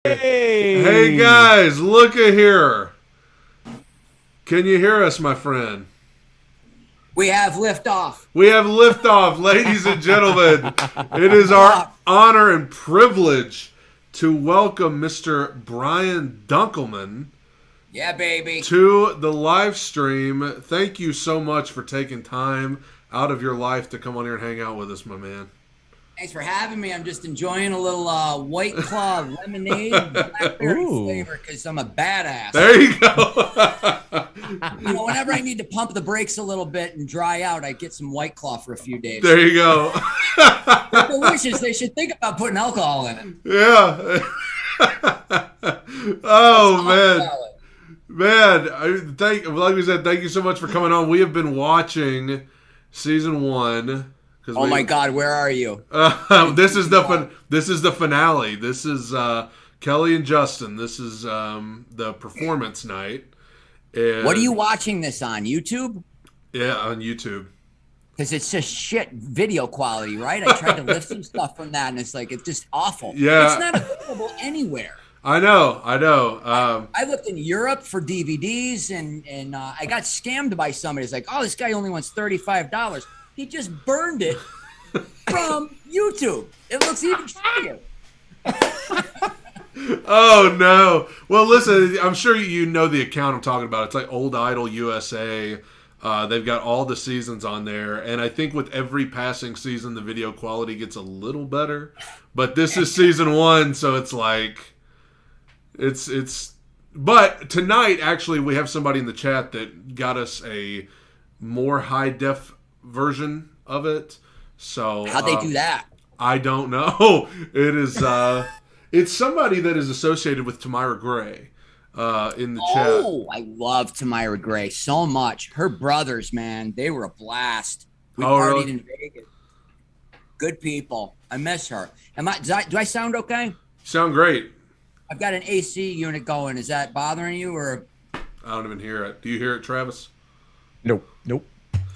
Hey guys, look at here. Can you hear us, my friend? We have liftoff. We have liftoff, ladies and gentlemen. It is our honor and privilege to welcome Mr. Brian Dunkleman. Yeah, baby. To the live stream. Thank you so much for taking time out of your life to come on here and hang out with us, my man. Thanks for having me. I'm just enjoying a little White Claw lemonade blackberry flavor because I'm a badass. There you go. Whenever I need to pump the brakes a little bit and dry out, I get some White Claw for a few days. There you go. They're delicious. They should think about putting alcohol in it. Yeah. Oh, man. Man, like we said, thank you so much for coming on. We have been watching season 1. Oh my God, where are you? This is the finale. This is Kelly and Justin. This is the performance night. And what are you watching this on? YouTube? Yeah, on YouTube. Because it's just shit video quality, right? I tried to lift some stuff from that, and it's just awful. Yeah, it's not available anywhere. I know. I looked in Europe for DVDs, and I got scammed by somebody. It's like, oh, this guy only wants $35. He just burned it from YouTube. It looks even shittier. Oh, no. Well, listen, I'm sure you know the account I'm talking about. It's like Old Idol USA. They've got all the seasons on there. And I think with every passing season, the video quality gets a little better. But this is season 1, so it's like... It's... But tonight, actually, we have somebody in the chat that got us a more high-def version of it. So how'd they do that? I don't know. It is it's somebody that is associated with Tamira Gray in the chat. Oh, I love Tamira Gray so much. Her brothers, man, they were a blast. We partied in Vegas. Good people. I miss her. Do I sound okay? You sound great. I've got an AC unit going. Is that bothering you or? I don't even hear it. Do you hear it, Travis? Nope.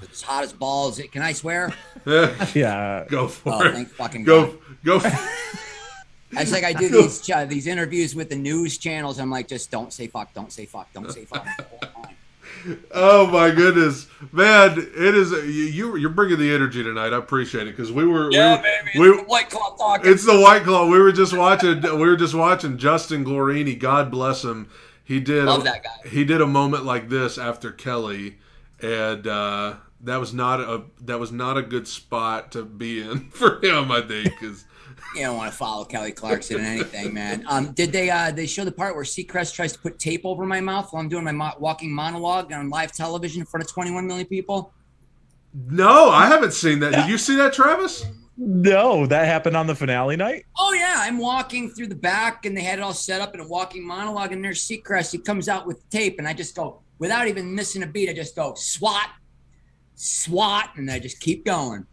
It's hot as balls. Can I swear? Yeah. Go for it. Thank fucking God. Go. It's like I do these interviews with the news channels. I'm like, just don't say fuck, don't say fuck, don't say fuck. Oh my goodness, man! It is you're bringing the energy tonight. I appreciate it because baby. It's the White Claw talking. It's the White Claw. We were just watching Justin Glorini. God bless him. He did. Love that guy. He did a moment like this after Kelly, and that was not a good spot to be in for him. I think because. You don't want to follow Kelly Clarkson in anything, man. Did they show the part where Seacrest tries to put tape over my mouth while I'm doing my walking monologue on live television in front of 21 million people? No, I haven't seen that. Did you see that, Travis? No, that happened on the finale night? Oh, yeah. I'm walking through the back, and they had it all set up in a walking monologue, and there's Seacrest. He comes out with tape, and I just go, without even missing a beat, I just go, swat, and I just keep going.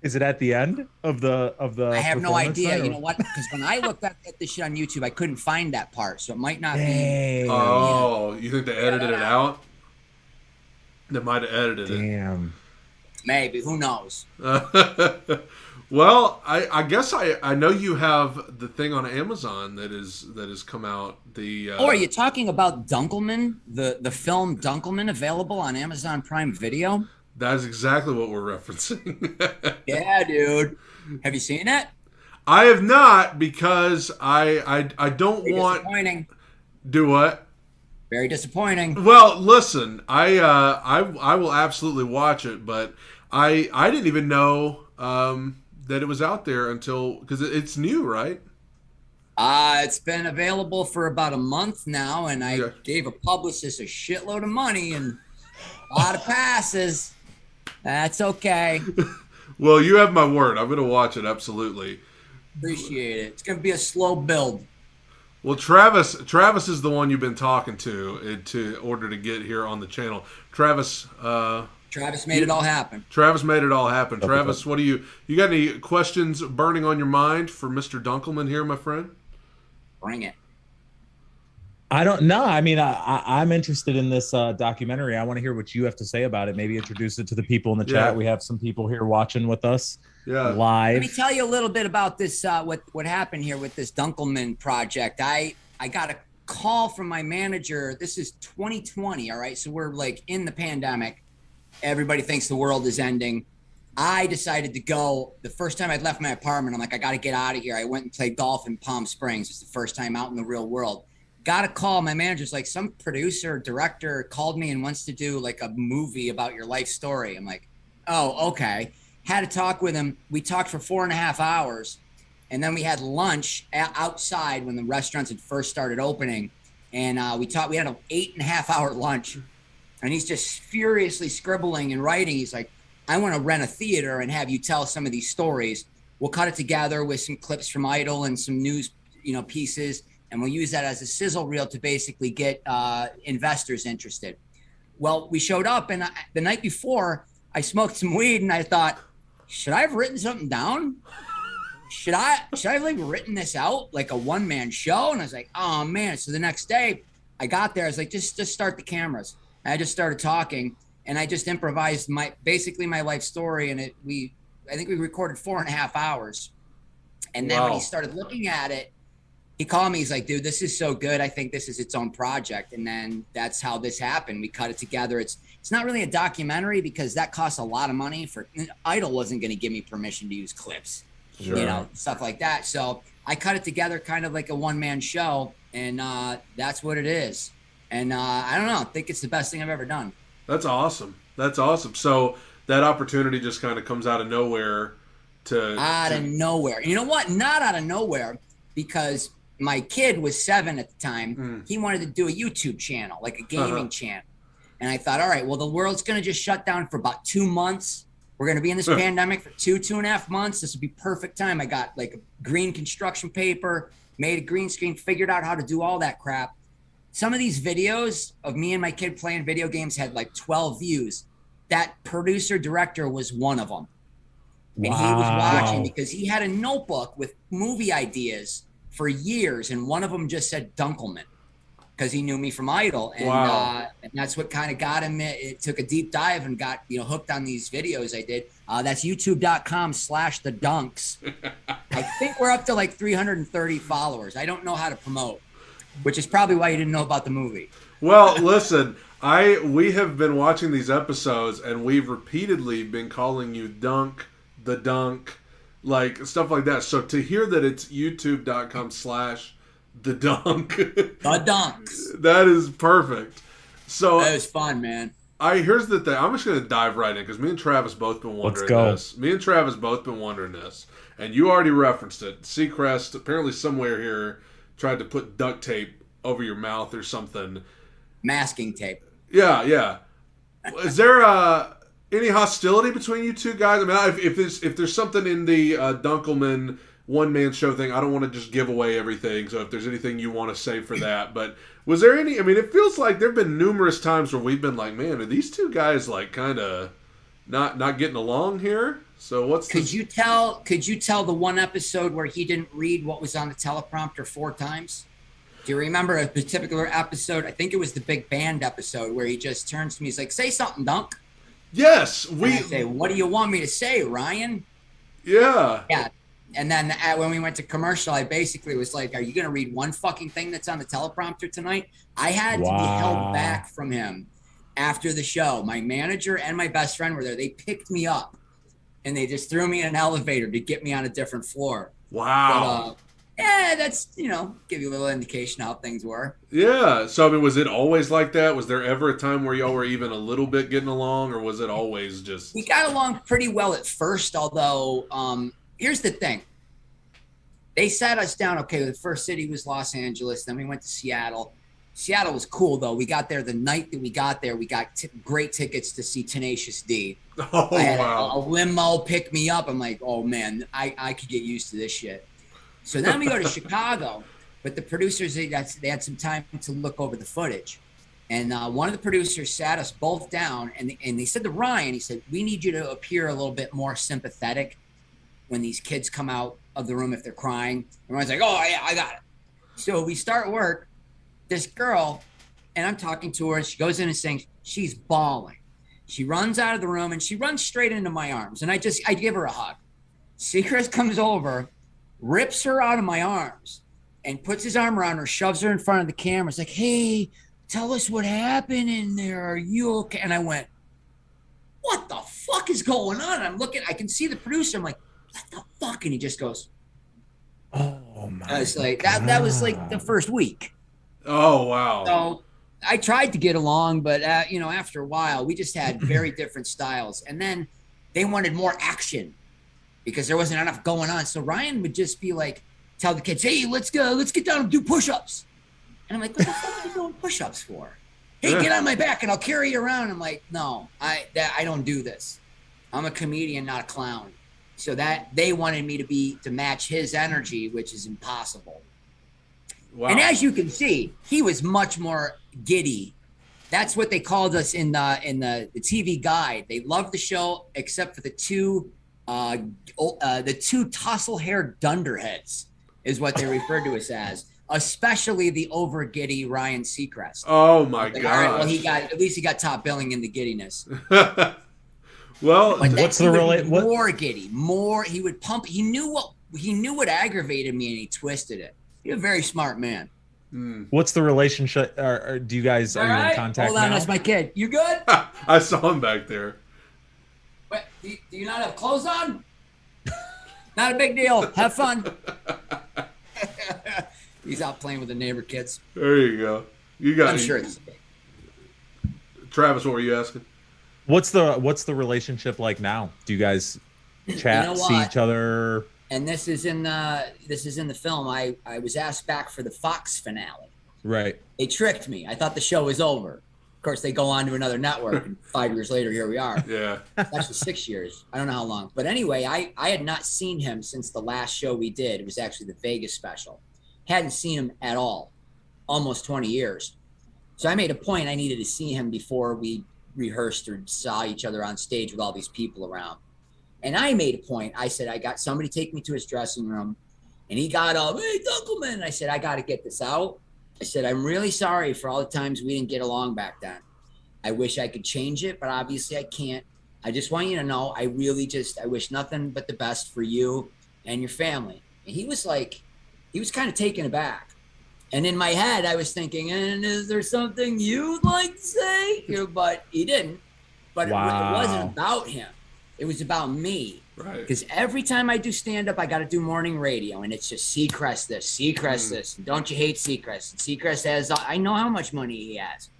Is it at the end of the? I have no idea. You know what? Because when I looked at this shit on YouTube, I couldn't find that part, so it might not be. Oh, you think they edited it out? They might have edited it. Damn. Maybe. Who knows? Well, I guess I know you have the thing on Amazon that has come out. Oh, are you talking about Dunkleman? The film Dunkleman available on Amazon Prime Video? That is exactly what we're referencing. Yeah, dude. Have you seen it? I have not because I don't want. Disappointing. Do what? Very disappointing. Well, listen, I will absolutely watch it, but I didn't even know that it was out there until because it's new, right? It's been available for about a month now, and I gave a publicist a shitload of money and a lot of passes. That's okay. Well, you have my word. I'm going to watch it, absolutely. Appreciate it. It's going to be a slow build. Well, Travis is the one you've been talking to in order to get here on the channel. Travis made it all happen. Travis made it all happen. Travis, what do you got any questions burning on your mind for Mr. Dunkleman here, my friend? Bring it. I don't know. I mean, I'm interested in this documentary. I want to hear what you have to say about it. Maybe introduce it to the people in the chat. We have some people here watching with us live. Let me tell you a little bit about this. What happened here with this Dunkleman project? I got a call from my manager. This is 2020. All right, so we're like in the pandemic. Everybody thinks the world is ending. I decided to go. The first time I'd left my apartment, I'm like, I got to get out of here. I went and played golf in Palm Springs. It's the first time out in the real world. Got a call. My manager's like, some producer, director called me and wants to do like a movie about your life story. I'm like, oh, okay. Had a talk with him. We talked for 4.5 hours. And then we had lunch outside when the restaurants had first started opening. And we had an 8.5-hour lunch. And he's just furiously scribbling and writing. He's like, I want to rent a theater and have you tell some of these stories. We'll cut it together with some clips from Idol and some news, pieces. And we'll use that as a sizzle reel to basically get investors interested. Well, we showed up, and the night before, I smoked some weed, and I thought, should I have written something down? Should I have like written this out like a one-man show? And I was like, oh man. So the next day, I got there. I was like, just start the cameras. And I just started talking, and I just improvised my life story, and I think we recorded 4.5 hours. And then when he started looking at it, he called me. He's like, dude, this is so good. I think this is its own project. And then that's how this happened. We cut it together. It's not really a documentary because that costs a lot of money. Idol wasn't going to give me permission to use clips, stuff like that. So I cut it together kind of like a one-man show, and that's what it is. And I don't know. I think it's the best thing I've ever done. That's awesome. So that opportunity just kind of comes out of nowhere. Out of nowhere. You know what? Not out of nowhere, because my kid was 7 at the time. He wanted to do a YouTube channel, like a gaming channel. And I thought, all right, well, the world's going to just shut down for about 2 months. We're going to be in this pandemic for 2.5 months. This would be perfect time. I got like a green construction paper, made a green screen, figured out how to do all that crap. Some of these videos of me and my kid playing video games had like 12 views. That producer director was one of them. And he was watching because he had a notebook with movie ideas for years, and one of them just said Dunkleman because he knew me from Idol, and that's what kind of got him. It took a deep dive and got hooked on these videos I did. That's youtube.com/thedunks. I think we're up to like 330 followers. I don't know how to promote, which is probably why you didn't know about the movie. Well, listen, we have been watching these episodes, and we've repeatedly been calling you Dunk, the Dunk, like stuff like that. So to hear that it's youtube.com/the Dunk, the Dunks, that is perfect. So that was fun, man. Here's the thing. I'm just gonna dive right in because me and Travis both been wondering this. And you already referenced it. Seacrest apparently somewhere here tried to put duct tape over your mouth or something. Masking tape. Yeah. Is there any hostility between you two guys? I mean, if there's something in the Dunkleman one-man show thing, I don't want to just give away everything. So if there's anything you want to say for that, but was there any? I mean, it feels like there've been numerous times where we've been like, man, are these two guys like kind of not getting along here? So Could you tell the one episode where he didn't read what was on the teleprompter 4 times? Do you remember a particular episode? I think it was the big band episode where he just turns to me. He's like, say something, Dunk. Yes. And I say, what do you want me to say, Ryan? Yeah. Yeah. And then when we went to commercial, I basically was like, are you going to read one fucking thing that's on the teleprompter tonight? I had to be held back from him after the show. My manager and my best friend were there. They picked me up and they just threw me in an elevator to get me on a different floor. Wow. But, that's, give you a little indication how things were. Yeah. So, I mean, was it always like that? Was there ever a time where y'all were even a little bit getting along, or was it always just... We got along pretty well at first, although here's the thing. They sat us down. Okay, the first city was Los Angeles. Then we went to Seattle. Seattle was cool, though. We got there the night that we got there. We got great tickets to see Tenacious D. Oh, I had wow. a limo pick me up. I'm like, oh, man, I could get used to this shit. So then we go to Chicago, but the producers, they had some time to look over the footage. And one of the producers sat us both down, and they said to Ryan, he said, we need you to appear a little bit more sympathetic when these kids come out of the room if they're crying. And Ryan's like, oh, yeah, I got it. So we start work. this girl, and I'm talking to her, and she goes in and sings. She's bawling. She runs out of the room, and she runs straight into my arms, and I give her a hug. Seacrest comes over, rips her out of my arms, and puts his arm around her, shoves her in front of the camera. It's like, hey, tell us what happened in there. Are you okay? And I went, what the fuck is going on? And I'm looking, I can see the producer. I'm like, what the fuck? And he just goes, oh my I was like, that was like the first week. Oh, wow. So I tried to get along, but after a while, we just had very different styles. And then they wanted more action because there wasn't enough going on. So Ryan would just be like, tell the kids, hey, let's get down and do push-ups. And I'm like, what the fuck are you doing push-ups for? Hey, get on my back and I'll carry you around. I'm like, no, I don't do this. I'm a comedian, not a clown. So that they wanted me to match his energy, which is impossible. Wow. And as you can see, he was much more giddy. That's what they called us in the TV guide. They loved the show except for the two tussle-haired dunderheads is what they referred to us as. Especially the over giddy Ryan Seacrest. Oh my god! All right, well, at least he got top billing in the giddiness. Well, what's the relate? More giddy, more. He would pump. He knew what aggravated me, and he twisted it. He's a very smart man. What's the relationship? Are you guys are you in contact? Hold on, now? that's my kid. You good? I saw him back there. Wait, do you not have clothes on? Not a big deal. Have fun. He's out playing with the neighbor kids. There you go. I'm sure it's okay. Travis, what were you asking? What's the relationship like now? Do you guys chat, see each other? And this is in the film. I was asked back for the Fox finale. Right. They tricked me. I thought the show was over. Of course, they go on to another network. And 5 years later, here we are. Yeah. Actually, 6 years. I don't know how long. But anyway, I had not seen him since the last show we did. It was actually the Vegas special. Hadn't seen him at all, almost 20 years. So I made a point I needed to see him before we rehearsed or saw each other on stage with all these people around. And I made a point. I said, I got somebody take me to his dressing room. And he got up, hey, Dunkleman. And I said, I got to get this out. I said, I'm really sorry for all the times we didn't get along back then. I wish I could change it, but obviously I can't. I just want you to know, I wish nothing but the best for you and your family. And he was kind of taken aback. And in my head, I was thinking, and is there something you'd like to say? But he didn't. But it wasn't about him. It was about me. Right. Because every time I do stand-up, I got to do morning radio. And it's just Seacrest this. And don't you hate Seacrest? And Seacrest has, I know how much money he has.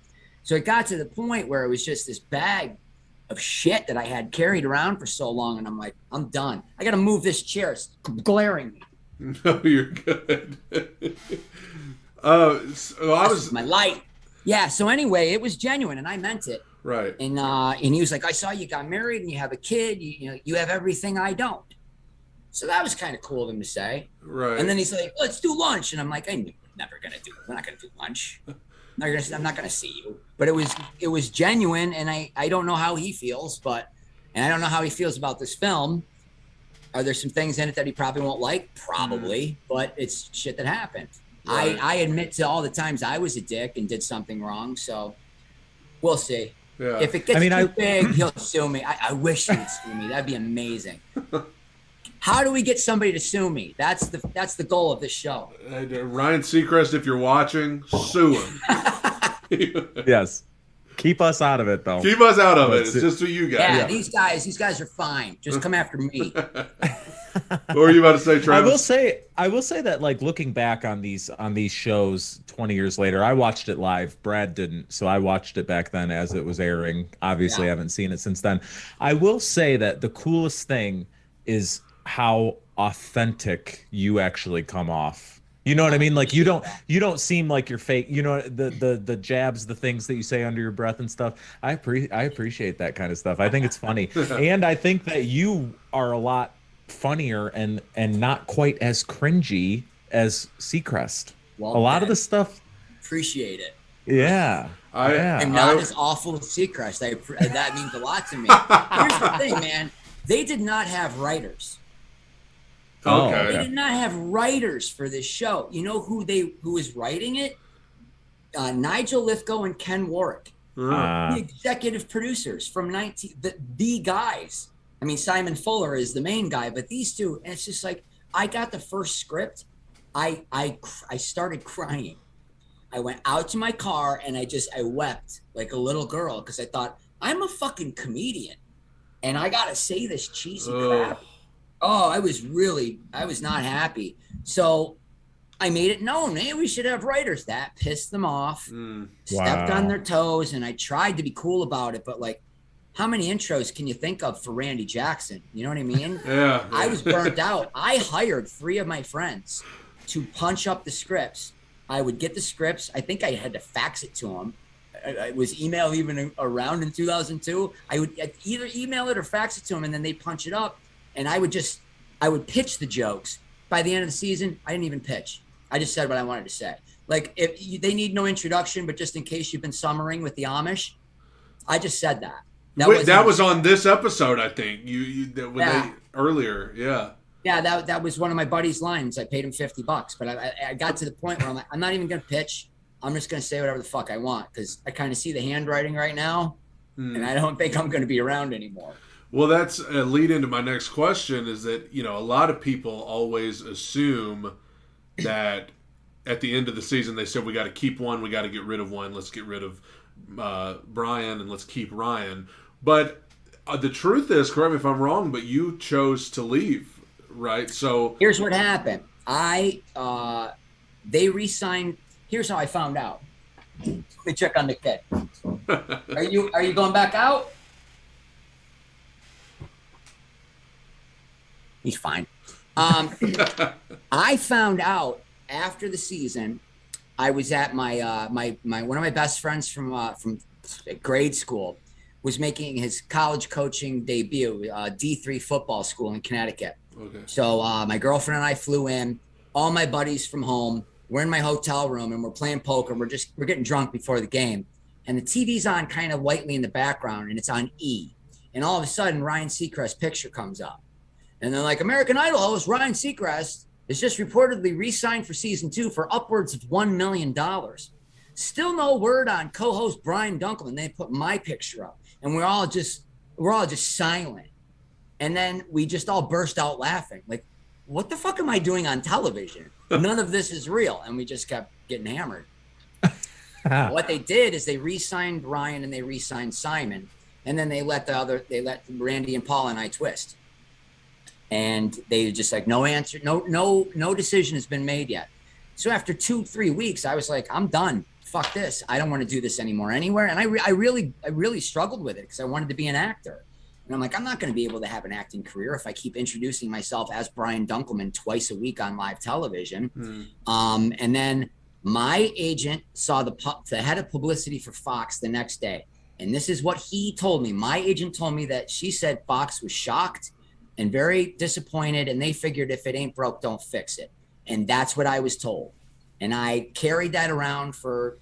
So it got to the point where it was just this bag of shit that I had carried around for so long. And I'm like, I'm done. I got to move this chair. It's glaring me. No, you're good. So I was my light. Yeah. So anyway, it was genuine, and I meant it. Right. And he was like, I saw you got married and you have a kid. You have everything I don't. So that was kind of cool of him to say. Right. And then he's like, let's do lunch. And I'm like, we're not gonna do lunch. I'm not gonna see you. But it was genuine, and I don't know how he feels, and I don't know how he feels about this film. Are there some things in it that he probably won't like? Probably, but it's shit that happened. Right. I admit to all the times I was a dick and did something wrong, so we'll see. Yeah. If it gets too big, he'll sue me. I wish he would sue me. That'd be amazing. How do we get somebody to sue me? That's the goal of this show. Ryan Seacrest, if you're watching, sue him. Yes. Keep us out of it, though. Keep us out of it. It's just for you guys. Yeah, these guys are fine. Just come after me. What were you about to say, Travis? I will say that, like, looking back on these shows 20 years later, I watched it live. Brad didn't, so I watched it back then as it was airing. Obviously, I haven't seen it since then. I will say that the coolest thing is how authentic you actually come off. You know what I mean? Like you don't seem like you're fake. You know, the jabs, the things that you say under your breath and stuff. I appreciate that kind of stuff. I think it's funny. And I think that you are a lot funnier and not quite as cringy as Seacrest. Well, a lot of the stuff. Appreciate it. Yeah. I'm not as awful as Seacrest. That means a lot to me. Here's the thing, man. They did not have writers. Okay. They did not have writers for this show. You know who was writing it? Nigel Lithgow and Ken Warwick, the executive producers from the guys. I mean, Simon Fuller is the main guy, but these two, and it's just like, I got the first script. I started crying. I went out to my car and I wept like a little girl because I thought, I'm a fucking comedian and I got to say this cheesy crap. Oh, I was not happy. So I made it known, hey, we should have writers. That pissed them off, stepped on their toes, and I tried to be cool about it. But like, how many intros can you think of for Randy Jackson? You know what I mean? Yeah. I was burnt out. I hired 3 of my friends to punch up the scripts. I would get the scripts. I think I had to fax it to them. It was email even around in 2002. I would either email it or fax it to them, and then they punch it up. And I would pitch the jokes. By the end of the season, I didn't even pitch. I just said what I wanted to say. Like, they need no introduction, but just in case you've been summering with the Amish, I just said that. That was on this episode, I think. Earlier, yeah. Yeah, that was one of my buddy's lines. I paid him $50, but I got to the point where I'm like, I'm not even gonna pitch. I'm just gonna say whatever the fuck I want because I kind of see the handwriting right now, and I don't think I'm gonna be around anymore. Well, that's a lead into my next question. Is that a lot of people always assume that at the end of the season they said we got to keep one, we got to get rid of one. Let's get rid of Brian and let's keep Ryan. But the truth is, correct me if I'm wrong, but you chose to leave. Right. So here's what happened. They re-signed. Here's how I found out. Let me check on the kid. Are you going back out? He's fine. I found out after the season. I was at my one of my best friends from grade school was making his college coaching debut, D3 football school in Connecticut. Okay. So my girlfriend and I flew in, all my buddies from home. We're in my hotel room and we're playing poker. We're getting drunk before the game. And the TV's on kind of lightly in the background and it's on E. And all of a sudden, Ryan Seacrest's picture comes up. And they're like, American Idol host Ryan Seacrest is just reportedly re-signed for season 2 for upwards of $1 million. Still no word on co-host Brian Dunkleman. They put my picture up and we're all just silent. And then we just all burst out laughing. Like, what the fuck am I doing on television? None of this is real. And we just kept getting hammered. What they did is they re-signed Ryan and they re-signed Simon. And then they let Randy and Paul and I twist. And they just like, no answer, no decision has been made yet. So after 2-3 weeks, I was like, I'm done. Fuck this. I don't want to do this anymore anywhere. And I really struggled with it because I wanted to be an actor. And I'm like, I'm not going to be able to have an acting career if I keep introducing myself as Brian Dunkleman twice a week on live television. And then my agent saw the head of publicity for Fox the next day. And this is what he told me. My agent told me that she said Fox was shocked and very disappointed. And they figured if it ain't broke, don't fix it. And that's what I was told. And I carried that around for,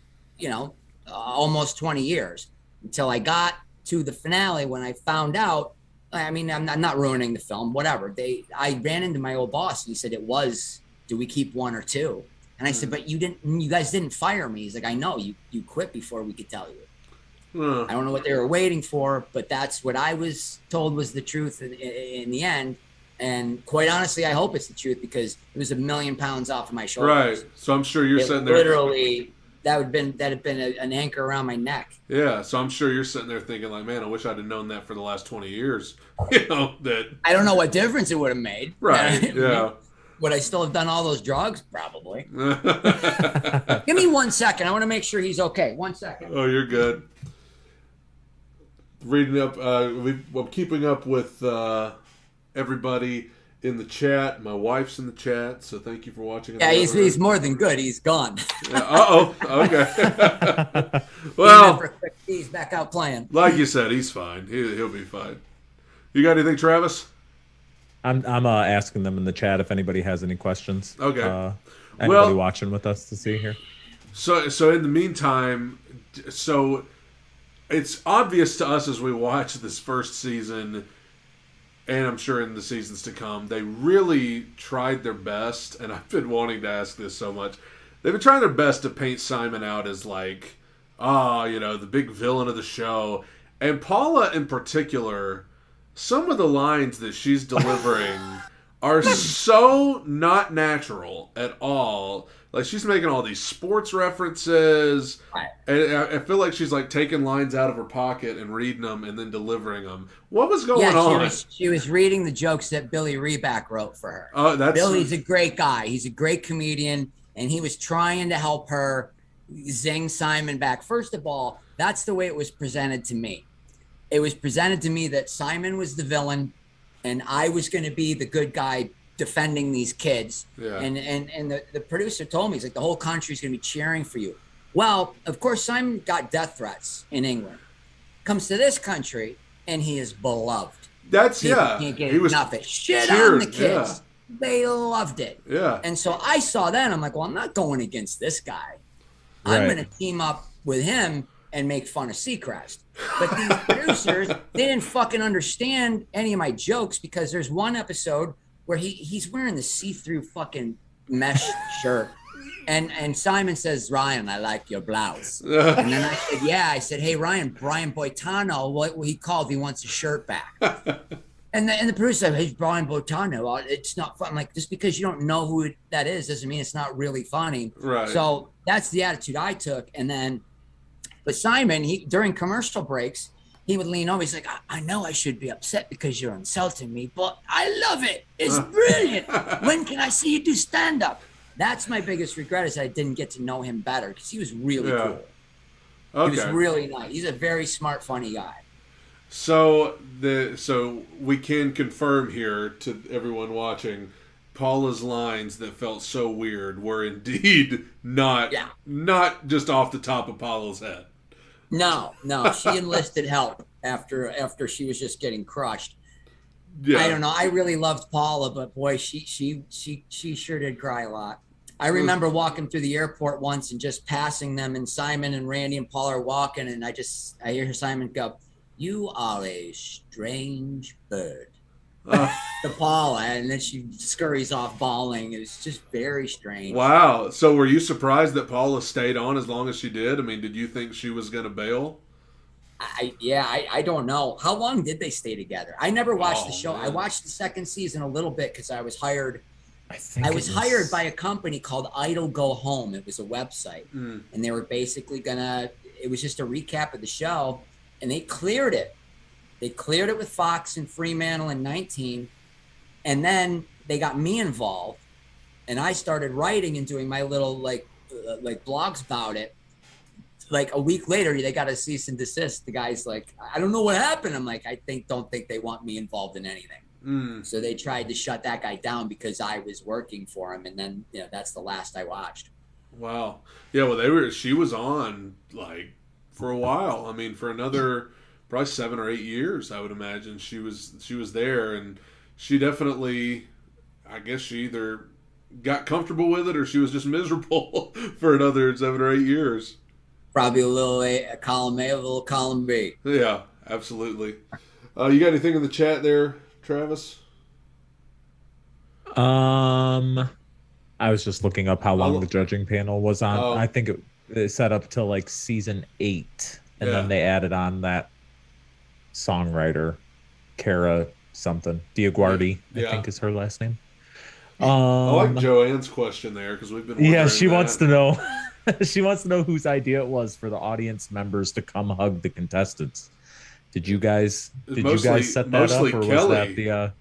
almost 20 years until I got to the finale when I found out. I mean, I'm not ruining the film, whatever. I ran into my old boss and he said, do we keep 1 or 2? And I said, but you guys didn't fire me. He's like, I know you quit before we could tell you. I don't know what they were waiting for, but that's what I was told was the truth in the end. And quite honestly, I hope it's the truth because it was 1,000,000 pounds off of my shoulders. Right. So I'm sure you're sitting there. Literally, that had been an anchor around my neck. Yeah. So I'm sure you're sitting there thinking like, man, I wish I'd have known that for the last 20 years. That. I don't know what difference it would have made. Right. Yeah. Would I still have done all those drugs? Probably. Give me 1 second. I want to make sure he's okay. 1 second. Oh, you're good. Reading up, I'm keeping up with everybody in the chat. My wife's in the chat, so thank you for watching. Yeah, he's more than good. He's gone. Yeah, okay. Well, he's back out playing. Like you said, he's fine. He'll be fine. You got anything, Travis? I'm asking them in the chat if anybody has any questions. Okay. Anybody watching with us to see here? So in the meantime, it's obvious to us as we watch this first season, and I'm sure in the seasons to come, they really tried their best, and I've been wanting to ask this so much. they've been trying their best to paint Simon out as like, the big villain of the show. And Paula in particular, some of the lines that she's delivering are so not natural at all. Like, she's making all these sports references, and I feel like she's like taking lines out of her pocket and reading them and then delivering them. What was going on? She was reading the jokes that Billy Reback wrote for her. Billy's a great guy. He's a great comedian, and he was trying to help her zing Simon back. First of all, that's the way it was presented to me. It was presented to me that Simon was the villain, and I was going to be the good guy defending these kids. Yeah. And the producer told me, he's like, the whole country's going to be cheering for you. Well, of course, Simon got death threats in England. Comes to this country, and he is beloved. That's, People can't get enough of it. Shit on the kids. Yeah. They loved it. Yeah. And so I saw that, and I'm like, well, I'm not going against this guy. Right. I'm going to team up with him and make fun of Seacrest. But these producers, they didn't fucking understand any of my jokes, because there's one episode where he's wearing the see-through fucking mesh shirt. And Simon says, Ryan, I like your blouse. And then I said, yeah. I said, hey, Ryan, Brian Boitano, what he called, he wants his shirt back. And the producer said, hey, Brian Boitano, it's not fun. I'm like, just because you don't know who that is doesn't mean it's not really funny. Right. So that's the attitude I took. And then, but Simon, during commercial breaks, he would lean over. He's like, I know I should be upset because you're insulting me, but I love it. It's brilliant. When can I see you do stand-up? That's my biggest regret, is I didn't get to know him better, because he was really cool. Okay. He was really nice. He's a very smart, funny guy. So we can confirm here to everyone watching, Paula's lines that felt so weird were indeed not just off the top of Paula's head. No, she enlisted help after she was just getting crushed. Yeah. I don't know. I really loved Paula, but boy, she sure did cry a lot. I remember walking through the airport once and just passing them, and Simon and Randy and Paula are walking, and I hear Simon go, "You are a strange bird." To Paula, and then she scurries off bawling. It was just very strange. Wow. So were you surprised that Paula stayed on as long as she did? I mean, did you think she was going to bail? I don't know. How long did they stay together? I never watched the show. Man. I watched the second season a little bit because I was hired. I was hired by a company called Idle Go Home. It was a website. And they were basically it was just a recap of the show, and they cleared it. They cleared it with Fox and Fremantle in 19, and then they got me involved, and I started writing and doing my little like blogs about it. Like a week later, they got a cease and desist. The guy's like, I don't know what happened. I'm like, don't think they want me involved in anything. So they tried to shut that guy down because I was working for him, and then that's the last I watched. Wow. Yeah. Well, she was on like for a while. I mean, for another. Probably 7 or 8 years, I would imagine. She was there, and she definitely, I guess she either got comfortable with it or she was just miserable for another 7 or 8 years. Probably a column A, a little column B. Yeah, absolutely. You got anything in the chat there, Travis? I was just looking up how long the judging panel was on. I think it set up till like season 8, and then they added on that songwriter Cara something Diaguardi, I think is her last name. I like Joanne's question there, because we've been she wants to know she wants to know whose idea it was for the audience members to come hug the contestants. Did you guys set that up, or Kelly. Was that the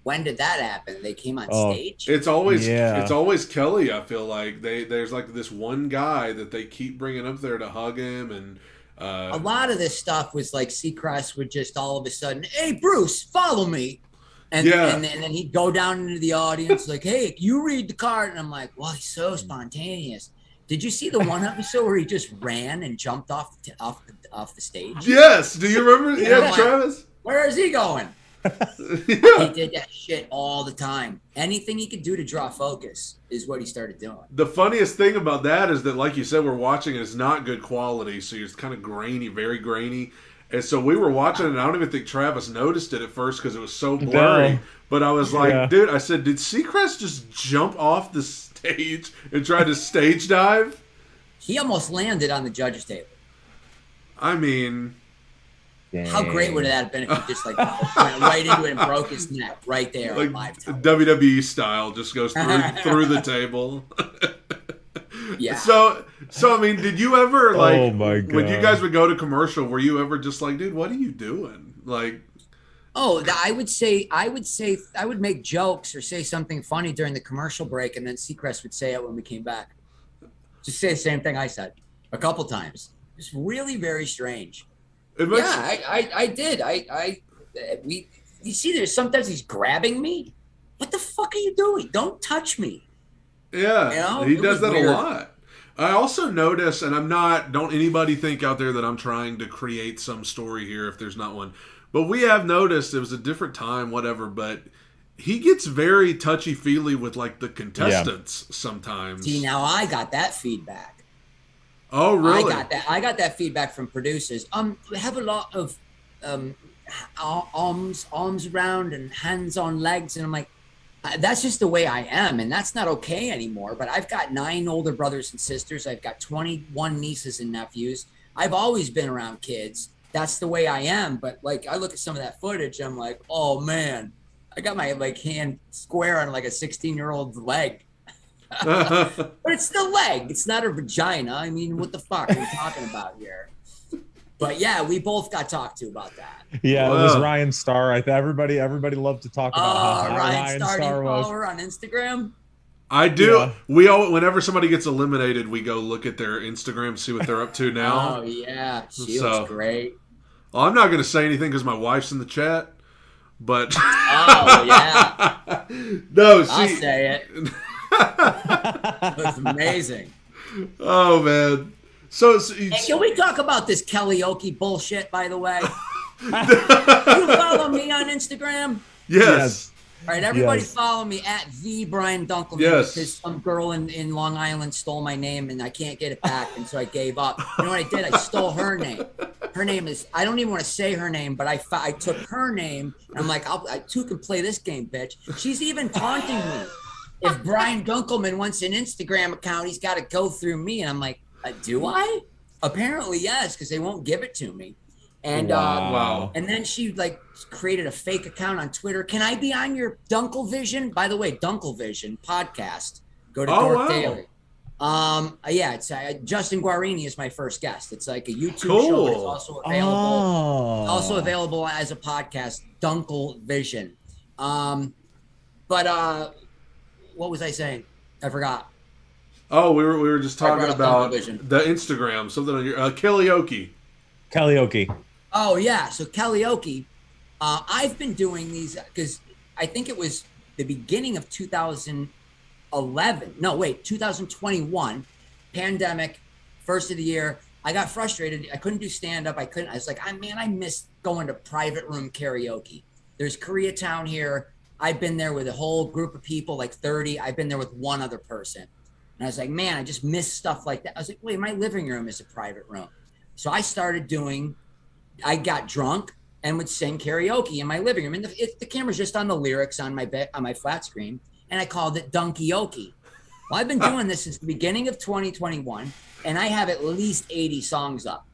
when did that happen? They came on stage? It's always Kelly. I feel like there's like this one guy that they keep bringing up there to hug him, and a lot of this stuff was like Seacrest would just all of a sudden, hey, Bruce, follow me. And then he'd go down into the audience like, hey, you read the card. And I'm like, well, he's so spontaneous. Did you see the one episode where he just ran and jumped off the stage? Yes. Do you remember? Yeah, Travis. Where is he going? He did that shit all the time. Anything he could do to draw focus is what he started doing. The funniest thing about that is that, like you said, we're watching it. It's not good quality, so it's kind of grainy, very grainy. And so we were watching it, and I don't even think Travis noticed it at first because it was so blurry. No. But I was like, Yeah. dude, I said, did Seacrest just jump off the stage and try to stage dive? He almost landed on the judges' table. I mean, how great would that have been if he just like went right into it and broke his neck right there on live television? WWE style, just goes through the table. Yeah. So I mean, did you ever like Oh my God. when you guys would go to commercial? Were you ever just like, dude, what are you doing? Like, Oh, I would make jokes or say something funny during the commercial break, and then Seacrest would say it when we came back. Just say the same thing I said a couple times. It's really very strange. I did. You see, there's sometimes he's grabbing me. What the fuck are you doing? Don't touch me. Yeah, You know, he it does was that weird. a lot. I also notice, and don't anybody think out there that I'm trying to create some story here if there's not one. But we have noticed it was a different time, whatever, but he gets very touchy-feely with like the contestants sometimes. See, now I got that feedback. Oh, really? I got that feedback from producers. We have a lot of arms around and hands on legs, and I'm like, that's just the way I am, and that's not okay anymore. But I've got 9 older brothers and sisters. I've got 21 nieces and nephews. I've always been around kids. That's the way I am. But like, I look at some of that footage, I'm like, oh man, I got my like hand square on like a 16-year-old's leg. But it's still leg. It's not a vagina. I mean, what the fuck are we talking about here? But yeah, we both got talked to about that. Yeah, it was Ryan Starr. Everybody loved to talk about how Ryan Starr, do you was. follow her on Instagram? I do. Yeah. We all, whenever somebody gets eliminated, we go look at their Instagram, see what they're up to now. Oh yeah, she looks great. Well, I'm not going to say anything because my wife's in the chat. But oh yeah, no, see, I'll say it. That's amazing. Oh man. So Hey, can we talk about this karaoke bullshit, by the way? You follow me on Instagram? Yes. All right, everybody Yes. follow me at the Brian Dunkleman. Yes. Because some girl in Long Island stole my name and I can't get it back, and so I gave up. You know what I did? I stole her name. Her name is, I don't even want to say her name, but I took her name, and I'm like, I too can play this game, bitch. She's even taunting me. If Brian Dunkleman wants an Instagram account, he's got to go through me. And I'm like, do I? Apparently, yes, because they won't give it to me. And Wow. and then she like created a fake account on Twitter. Can I be on your Dunklevision? By the way, Dunklevision podcast. Go to Dork wow. Daily. Yeah, it's Justin Guarini is my first guest. It's like a YouTube Cool. show, but it's also available. Oh. Also available as a podcast, Dunklevision. But what was I saying? I forgot. Oh, we were just talking brought up about Dunklevision. the Instagram, something on your karaoke. Karaoke. Oh yeah, so karaoke. I've been doing these because I think it was the beginning of 2011. No, wait, 2021. Pandemic, first of the year. I got frustrated. I couldn't do stand up. I was like, I miss going to private room karaoke. There's Koreatown here. I've been there with a whole group of people, like 30. I've been there with one other person. And I was like, man, I just miss stuff like that. I was like, wait, my living room is a private room. So I got drunk and would sing karaoke in my living room. And the camera's just on the lyrics on my flat screen. And I called it Dunkioki. Well, I've been doing this since the beginning of 2021. And I have at least 80 songs up.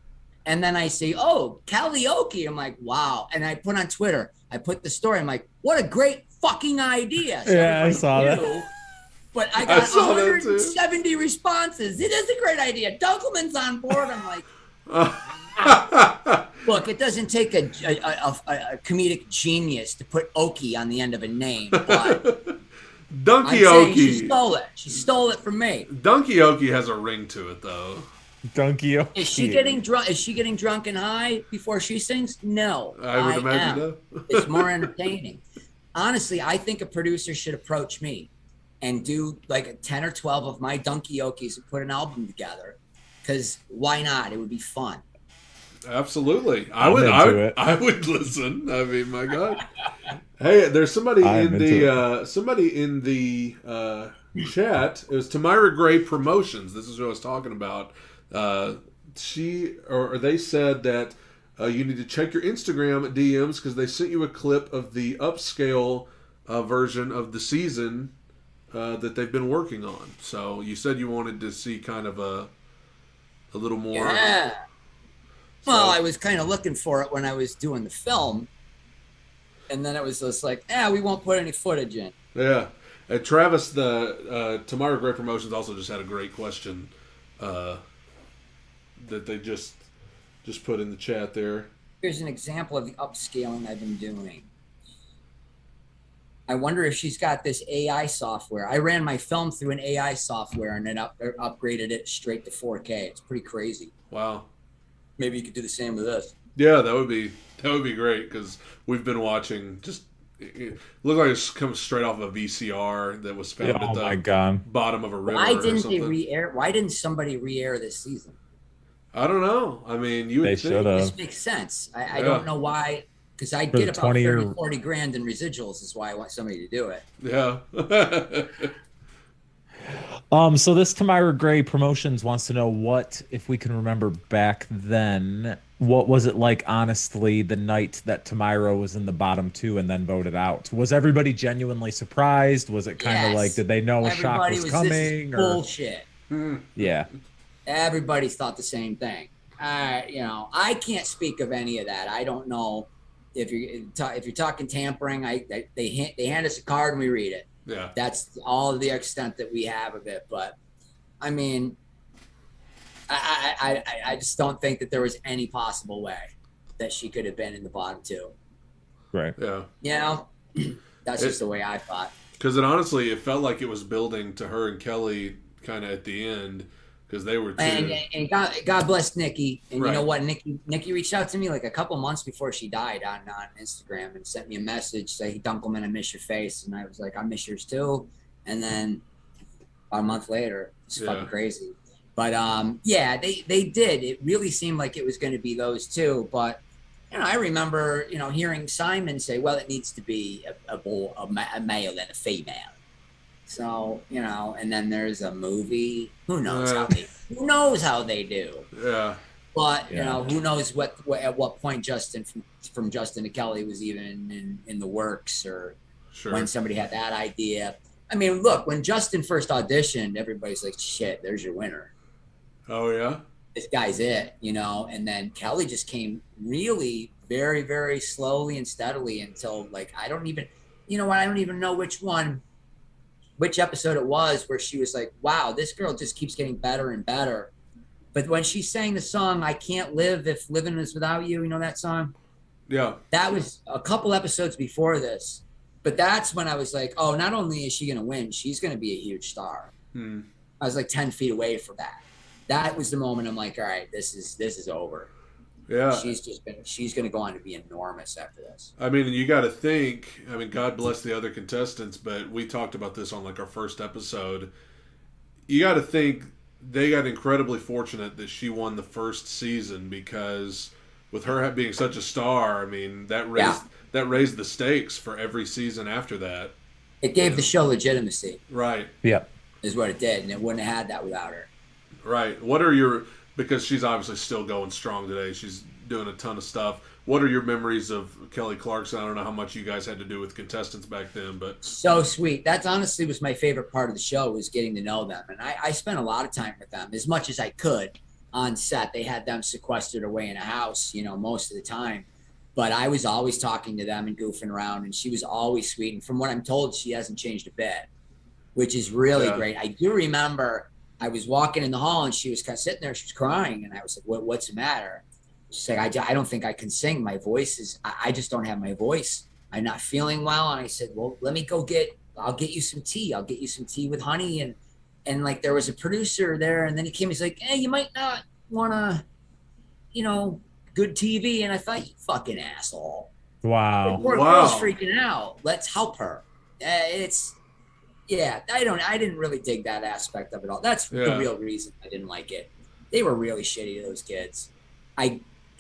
And then I say, oh, karaoke. I'm like, wow. And I put on Twitter, I put the story. I'm like, what a great fucking idea. So Yeah, I saw that. But I got saw that 170 responses. It is a great idea. Dunkleman's on board. I'm like, look, it doesn't take a comedic genius to put Oki on the end of a name. But Dunkioki. she stole it. She stole it from me. Dunkioki has a ring to it, though. Dunkioki. Is she getting drunk? Is she getting drunk and high before she sings? No, I would imagine am. no. It's more entertaining. Honestly, I think a producer should approach me and do like 10 or 12 of my Dunkiokis and put an album together. Because why not? It would be fun. Absolutely, I I'm would. into it. I would listen. I mean, my God. Hey, there's somebody in the chat. It was Tamira Gray Promotions. This is what I was talking about. They said that You need to check your Instagram DMs because they sent you a clip of the upscale version of the season that they've been working on. So you said you wanted to see kind of a little more. Yeah. Well, I was kind of looking for it when I was doing the film. And then it was just like, we won't put any footage in. Yeah. And Travis, the Tamara Gray Promotions also just had a great question that they just put in the chat there. Here's an example of the upscaling I've been doing. I wonder if she's got this AI software. I ran my film through an AI software and then upgraded it straight to 4K. It's pretty crazy. Wow. Maybe you could do the same with this. Yeah, that would be great because we've been watching. Just it looked like it comes straight off of a VCR that was found at the bottom of a river. Why didn't they re-air? Why didn't somebody re-air this season? I don't know. I mean, you would think this makes sense. I don't know why. Because I get about 30, 40 grand in residuals is why I want somebody to do it. Yeah. So this Tamara Gray Promotions wants to know what, if we can remember back then, what was it like, honestly, the night that Tamara was in the bottom 2 and then voted out? Was everybody genuinely surprised? Was it kind of like, did they know a shock was coming? This is bullshit. Yeah. Everybody thought the same thing. I can't speak of any of that. I don't know if you're talking tampering. They hand us a card and we read it. Yeah, that's all the extent that we have of it. But I mean, I just don't think that there was any possible way that she could have been in the bottom 2. Right. Yeah. That's just the way I thought. Because it felt like it was building to her and Kelly kind of at the end. Because they were and God bless Nikki. And you know what? Nikki reached out to me like a couple months before she died on Instagram and sent me a message saying, Dunkleman, I miss your face. And I was like, I miss yours too. And then about a month later, it's fucking crazy. But they did. It really seemed like it was going to be those two. But I remember hearing Simon say, well, it needs to be a male and a female. So, and then there's a movie. Who knows how they do? Yeah. But, who knows at what point Justin from Justin to Kelly was even in the works or when somebody had that idea. I mean, look, when Justin first auditioned, everybody's like, shit, there's your winner. Oh, yeah? This guy's it, and then Kelly just came really very, very slowly and steadily until I don't even know which episode it was where she was like, wow, this girl just keeps getting better and better. But when she sang the song, I Can't Live If Living Is Without You, that song? Yeah. That was a couple episodes before this. But that's when I was like, oh, not only is she going to win, she's going to be a huge star. I was like 10 feet away from that. That was the moment I'm like, all right, this is over. Yeah. She's going to go on to be enormous after this. I mean, you got to think, God bless the other contestants, but we talked about this on our first episode. You got to think they got incredibly fortunate that she won the first season because with her being such a star, that raised the stakes for every season after that. It gave the show legitimacy. Right. Yeah. Is what it did, and it wouldn't have had that without her. Right. Because she's obviously still going strong today. She's doing a ton of stuff. What are your memories of Kelly Clarkson? I don't know how much you guys had to do with contestants back then, but so sweet. That honestly was my favorite part of the show, was getting to know them. And I spent a lot of time with them as much as I could on set. They had them sequestered away in a house, most of the time. But I was always talking to them and goofing around, and she was always sweet. And from what I'm told, she hasn't changed a bit, which is really great. I do remember I was walking in the hall and she was kind of sitting there. She was crying. And I was like, what's the matter? She's like, I don't think I can sing. My voice is, I just don't have my voice. I'm not feeling well. And I said, well, let me I'll get you some tea. I'll get you some tea with honey. And there was a producer there. And then he came, he's like, hey, you might not want to, good TV. And I thought, you fucking asshole. Wow. The poor girl's freaking out. Let's help her. I didn't really dig that aspect of it all. That's the real reason I didn't like it. They were really shitty to those kids.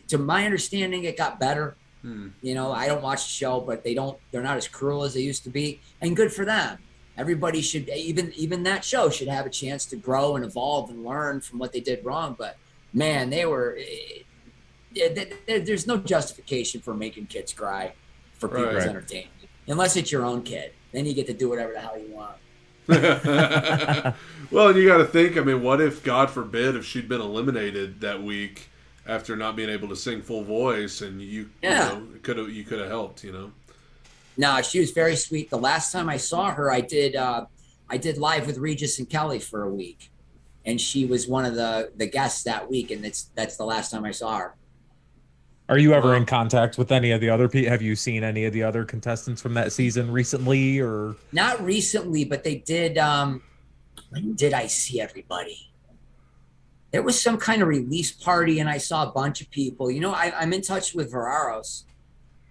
To my understanding, it got better. I don't watch the show, but they're not as cruel as they used to be, and good for them. Everybody should, even that show should have a chance to grow and evolve and learn from what they did wrong. But man, they were there's no justification for making kids cry for people's Right. entertainment, unless it's your own kid. Then you get to do whatever the hell you want. Well, and you got to think. I mean, what if, God forbid, if she'd been eliminated that week after not being able to sing full voice, and you could have helped, you know? No, she was very sweet. The last time I saw her, I did live with Regis and Kelly for a week, and she was one of the guests that week, and that's the last time I saw her. Are you ever in contact with any of the other people? Have you seen any of the other contestants from that season recently, or not recently? But they did. When did I see everybody? There was some kind of release party, and I saw a bunch of people. You know, I'm in touch with Veraros.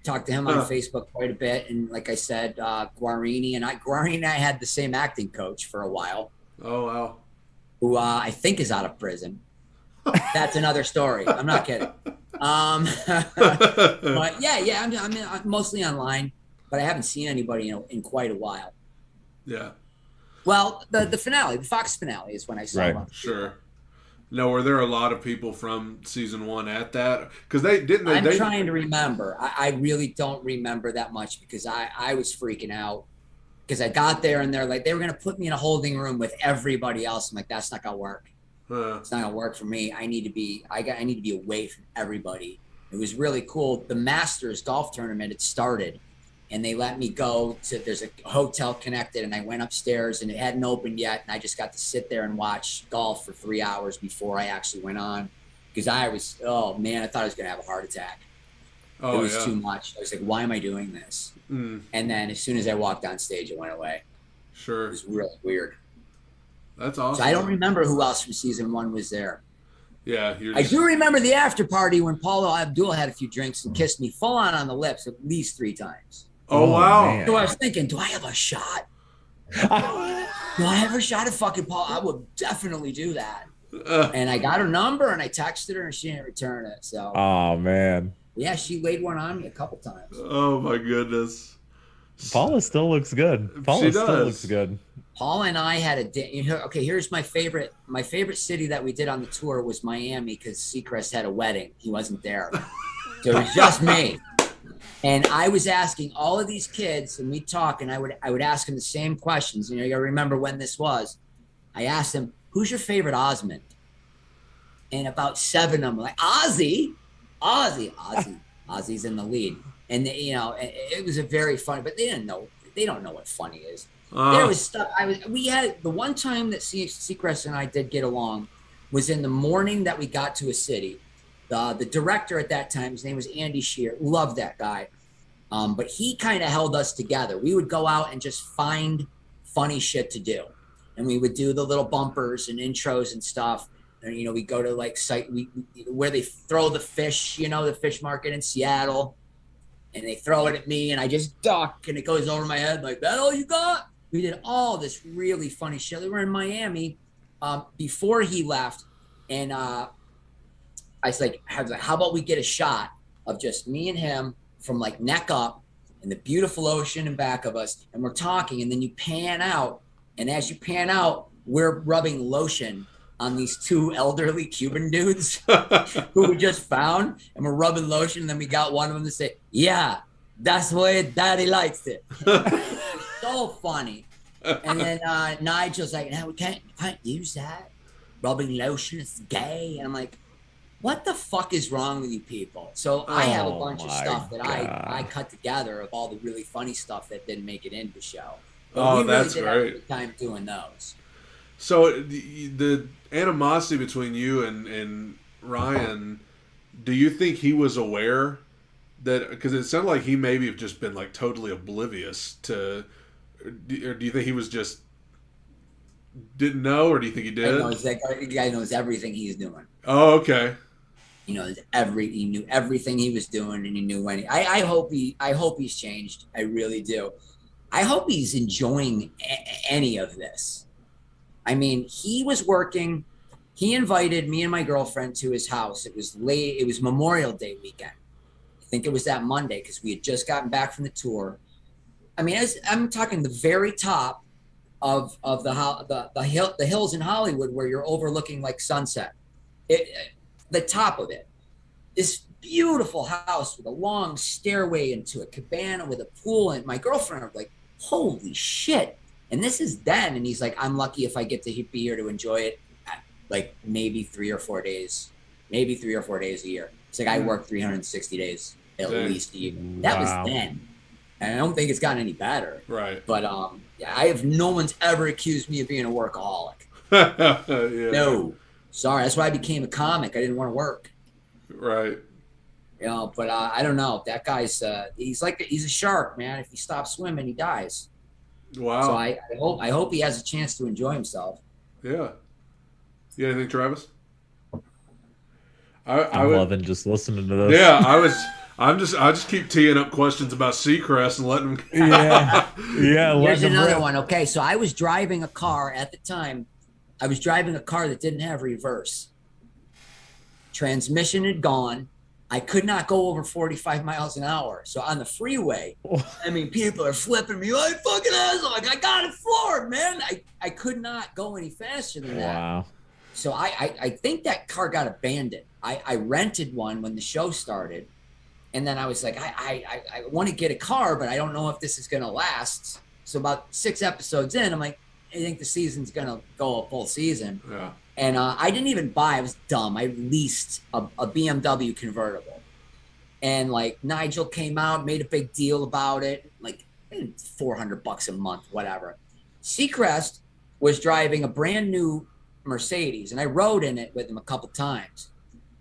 Talked to him on Facebook quite a bit, and like I said, Guarini and I had the same acting coach for a while. Oh wow! Who I think is out of prison. That's another story. I'm not kidding. But yeah, I'm mostly online, but I haven't seen anybody in quite a while. Yeah. Well, the finale, the Fox finale, is when I saw them. Sure. No, were there a lot of people from season 1 at that? Because I'm trying to remember. I really don't remember that much because I was freaking out because I got there and they're like, they were going to put me in a holding room with everybody else. I'm like, that's not going to work. It's not gonna work for me. I need to be away from everybody. It was really cool. The Masters golf tournament had started, and they let me go to. There's a hotel connected, and I went upstairs, and it hadn't opened yet, and I just got to sit there and watch golf for 3 hours before I actually went on, because I thought I was gonna have a heart attack. It was too much. I was like, why am I doing this? And then as soon as I walked on stage, it went away. Sure. It was really weird. That's awesome. So I don't remember who else from season 1 was there. Yeah, I do remember the after party when Paula Abdul had a few drinks and kissed me full on the lips at least 3 times. Oh wow! Man. So I was thinking, do I have a shot? Do I have a shot at fucking Paula? I would definitely do that. And I got her number and I texted her and she didn't return it. So. Oh man. Yeah, she laid one on me a couple times. Oh my goodness. Paula still looks good. Paula still looks good. Paul and I had a day. Okay, here's my favorite city that we did on the tour was Miami because Seacrest had a wedding. He wasn't there. So it was just me. And I was asking all of these kids, and we'd talk, and I would ask them the same questions. You gotta remember when this was. I asked them, who's your favorite Osmond? And about 7 of them were like, Ozzy's in the lead. And it was a very funny, but they don't know what funny is. There was stuff. We had the one time that Seacrest and I did get along was in the morning that we got to a city. The director at that time, his name was Andy Shear. Loved that guy, but he kind of held us together. We would go out and just find funny shit to do, and we would do the little bumpers and intros and stuff. And we go to like where they throw the fish, the fish market in Seattle, and they throw it at me, and I just duck, and it goes over my head like that. All you got? We did all this really funny shit. We were in Miami before he left, and I was like, how about we get a shot of just me and him from like neck up and the beautiful ocean in back of us, and we're talking, and then you pan out, and as you pan out, we're rubbing lotion on these 2 elderly Cuban dudes who we just found, and we're rubbing lotion, and then we got one of them to say, yeah, that's the way Daddy likes it. So funny. And then Nigel's like, no, we can't use that. Rubbing lotion is gay. And I'm like, what the fuck is wrong with you people? So I have a bunch of stuff that I cut together of all the really funny stuff that didn't make it into the show. But we that's really did have a great. good time doing those. So the animosity between you and Ryan, do you think he was aware that, because it sounded like he maybe have just been like totally oblivious to, or do you think he was just didn't know, or do you think he did? The guy knows everything he's doing. Oh, okay. He knew everything he was doing, and he knew when. I hope he's changed. I really do. I hope he's enjoying any of this. I mean, he was working. He invited me and my girlfriend to his house. It was late. It was Memorial Day weekend. I think it was that Monday because we had just gotten back from the tour. I mean, I'm talking the very top of the hills in Hollywood where you're overlooking like sunset. The top of it. this beautiful house with a long stairway into a cabana with a pool. And my girlfriend are like, holy shit. And this is then. And he's like, I'm lucky if I get to be here to enjoy it, like maybe 3 or 4 days a year. It's like I work 360 days at least a year. That was then. And I don't think it's gotten any better. Right. But no one's ever accused me of being a workaholic. Yeah. No. Sorry. That's why I became a comic. I didn't want to work. Right. You know, but I don't know. That guy's he's a shark, man. If he stops swimming, he dies. Wow. So I hope he has a chance to enjoy himself. Yeah. You got anything, Travis? I'm loving just listening to this. Yeah, I just keep teeing up questions about Seacrest and letting them. Yeah. Here's another one. Okay, so I was driving a car at the time. I was driving a car that didn't have reverse. Transmission had gone. I could not go over 45 miles an hour. So on the freeway, I mean, people are flipping me like fucking asshole. Like, I got it floored, man. I could not go any faster than that. Wow. So I think that car got abandoned. I rented one when the show started. And then I was like, I want to get a car, but I don't know if this is going to last. So about 6 episodes in, I'm like, I think the season's going to go a full season. Yeah. And I didn't even buy. I was dumb. I leased a BMW convertible. And like Nigel came out, made a big deal about it. Like $400 a month, whatever. Seacrest was driving a brand new Mercedes, and I rode in it with him a couple times.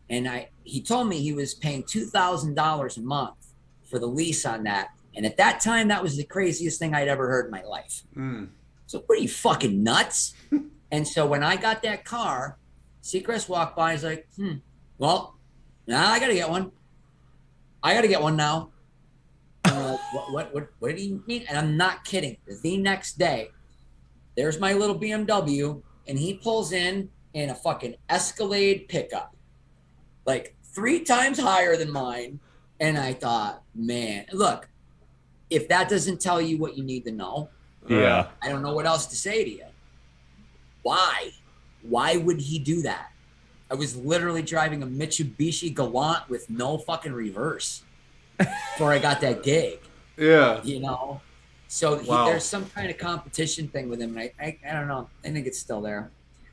And he told me he was paying $2,000 a month for the lease on that. And at that time, that was the craziest thing I'd ever heard in my life. So what are you, fucking nuts? And so when I got that car, Seacrest walked by. He's like, well, now I got to get one. I got to get one now. What do you mean? And I'm not kidding. The next day, there's my little BMW, and he pulls in a fucking Escalade pickup, like 3 times higher than mine. And I thought, man, look, if that doesn't tell you what you need to know, yeah, I don't know what else to say to you. Why? Why would he do that? I was literally driving a Mitsubishi Galant with no fucking reverse before I got that gig. Yeah. You know? So there's some kind of competition thing with him. And I don't know. I think it's still there.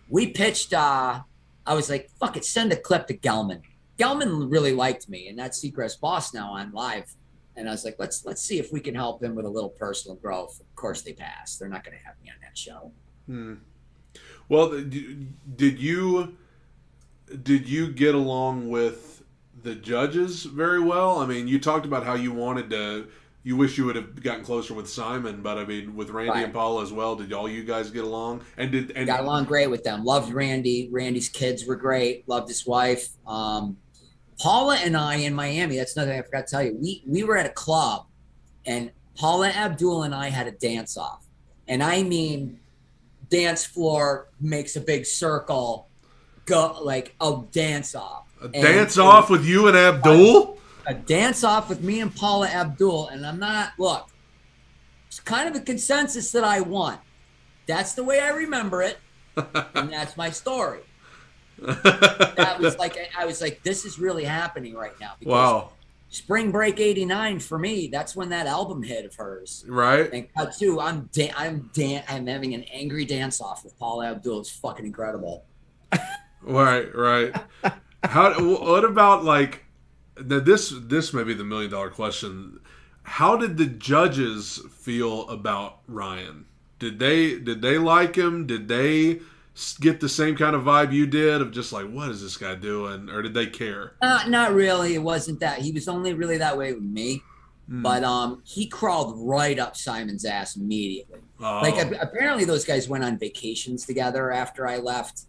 We pitched, I was like, fuck it, send a clip to Gelman. Gelman really liked me, and that's Seacrest's boss now on live. And I was like, let's see if we can help him with a little personal growth. Of course they passed. They're not going to have me on that show. Well, did you get along with the judges very well? I mean, you talked about how you wish you would have gotten closer with Simon, but I mean, with Randy and Paula as well, did all you guys get along? And got along great with them. Loved Randy. Randy's kids were great. Loved his wife. Paula and I in Miami, that's another thing I forgot to tell you. We were at a club, and Paula Abdul and I had a dance off. And I mean, dance floor makes a big circle, go like a dance off. A dance off with you and Abdul? A dance off with me and Paula Abdul. And I'm not, look, it's kind of a consensus that I won. That's the way I remember it. And that's my story. That was like, I was like, this is really happening right now. Because wow. Spring Break '89 for me, that's when that album hit of hers. Right. And cut two, I'm having an angry dance off with Paula Abdul. It's fucking incredible. Right. What about like this may be the $1 million question. How did the judges feel about Ryan? Did they like him? Did they get the same kind of vibe you did of just like, what is this guy doing? Or did they care? Not really. It wasn't that. He was only really that way with me. But he crawled right up Simon's ass immediately. Oh. Like apparently those guys went on vacations together after I left.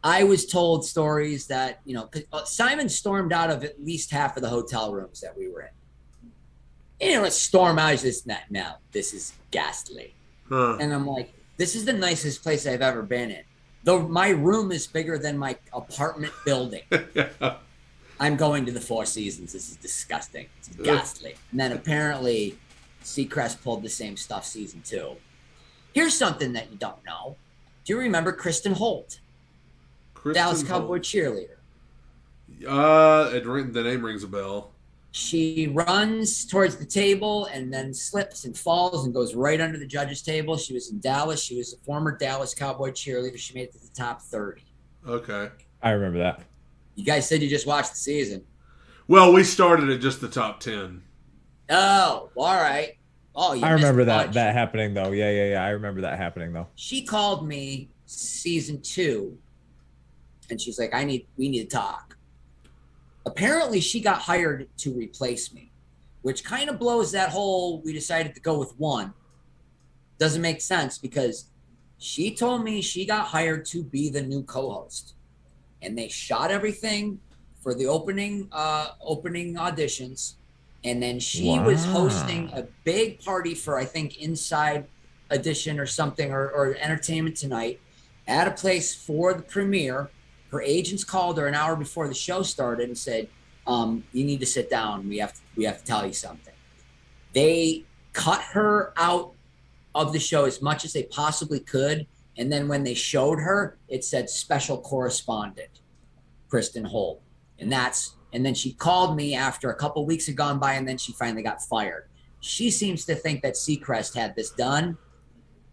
I was told stories that, you know, 'cause Simon stormed out of at least half of the hotel rooms that we were in. You know, let's storm out of this. Now, this is ghastly. And I'm like, this is the nicest place I've ever been in. Though my room is bigger than my apartment building. Yeah. I'm going to the Four Seasons. This is disgusting. It's ghastly. And then apparently Seacrest pulled the same stuff season 2. Here's something that you don't know. Do you remember Kristen Holt? Dallas Cowboy cheerleader. The name rings a bell. She runs towards the table and then slips and falls and goes right under the judges' table. She was in Dallas. She was a former Dallas Cowboy cheerleader. She made it to the top 30. Okay. I remember that. You guys said you just watched the season. Well, we started at just the top 10. Oh, all right. Oh, you I remember missed a bunch. that happening though. Yeah. I remember that happening though. She called me season 2, and she's like, we need to talk. Apparently, she got hired to replace me, which kind of blows that whole we decided to go with one. Doesn't make sense because she told me she got hired to be the new co-host, and they shot everything for the opening auditions, and then she was hosting a big party for, I think, Inside Edition or something, or Entertainment Tonight at a place for the premiere. Her agents called her an hour before the show started and said, you need to sit down. We have to tell you something. They cut her out of the show as much as they possibly could. And then when they showed her, it said special correspondent, Kristen Holt. And then she called me after a couple weeks had gone by, and then she finally got fired. She seems to think that Seacrest had this done.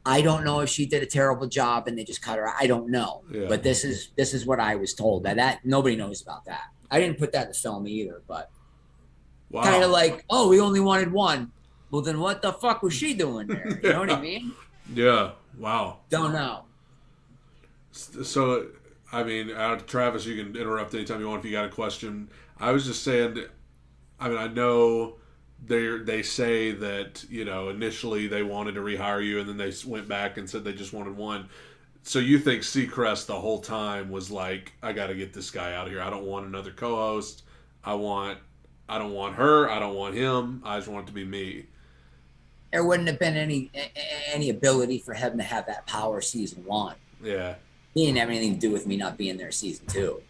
I don't know if she did a terrible job and they just cut her out. I don't know. Yeah. But this is what I was told. That nobody knows about that. I didn't put that in the film either, but kind of like, oh, we only wanted one. Well, then what the fuck was she doing there? You know what I mean? Yeah. Wow. Don't know. So, I mean, Travis, you can interrupt anytime you want if you got a question. I was just saying, I mean, I know they say that, you know, initially they wanted to rehire you and then they went back and said they just wanted one. So you think Seacrest the whole time was like, I got to get this guy out of here. I don't want another co-host. I don't want her. I don't want him. I just want it to be me. There wouldn't have been any ability for him to have that power season 1. Yeah. He didn't have anything to do with me not being there season 2.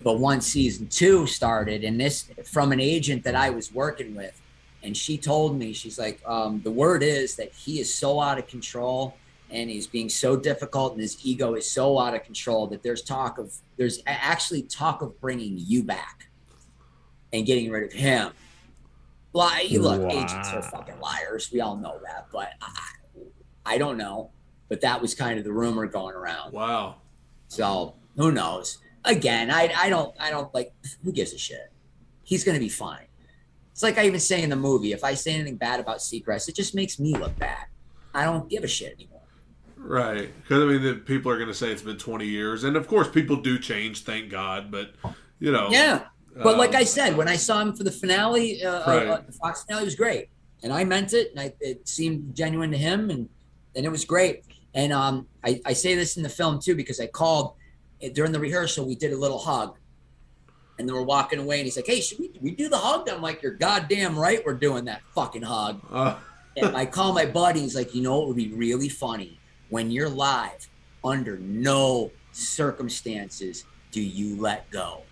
But once season 2 started, and this from an agent that I was working with, and she told me, she's like, the word is that he is so out of control and he's being so difficult and his ego is so out of control that there's actually talk of bringing you back and getting rid of him. Look, agents are fucking liars. We all know that, but I don't know. But that was kind of the rumor going around. Wow. So who knows? Again, I don't like, who gives a shit? He's going to be fine. It's like I even say in the movie, if I say anything bad about Seacrest, it just makes me look bad. I don't give a shit anymore. Right. Because, I mean, the people are going to say it's been 20 years. And, of course, people do change, thank God. But, you know. Yeah. But like I said, when I saw him for the finale, the Fox finale, it was great. And I meant it. And it seemed genuine to him. And it was great. And I say this in the film, too, because I called during the rehearsal. We did a little hug. And then we're walking away, and he's like, hey, should we do the hug? I'm like, you're goddamn right we're doing that fucking hug. And I call my buddy. He's like, you know what would be really funny? When you're live, under circumstances do you let go.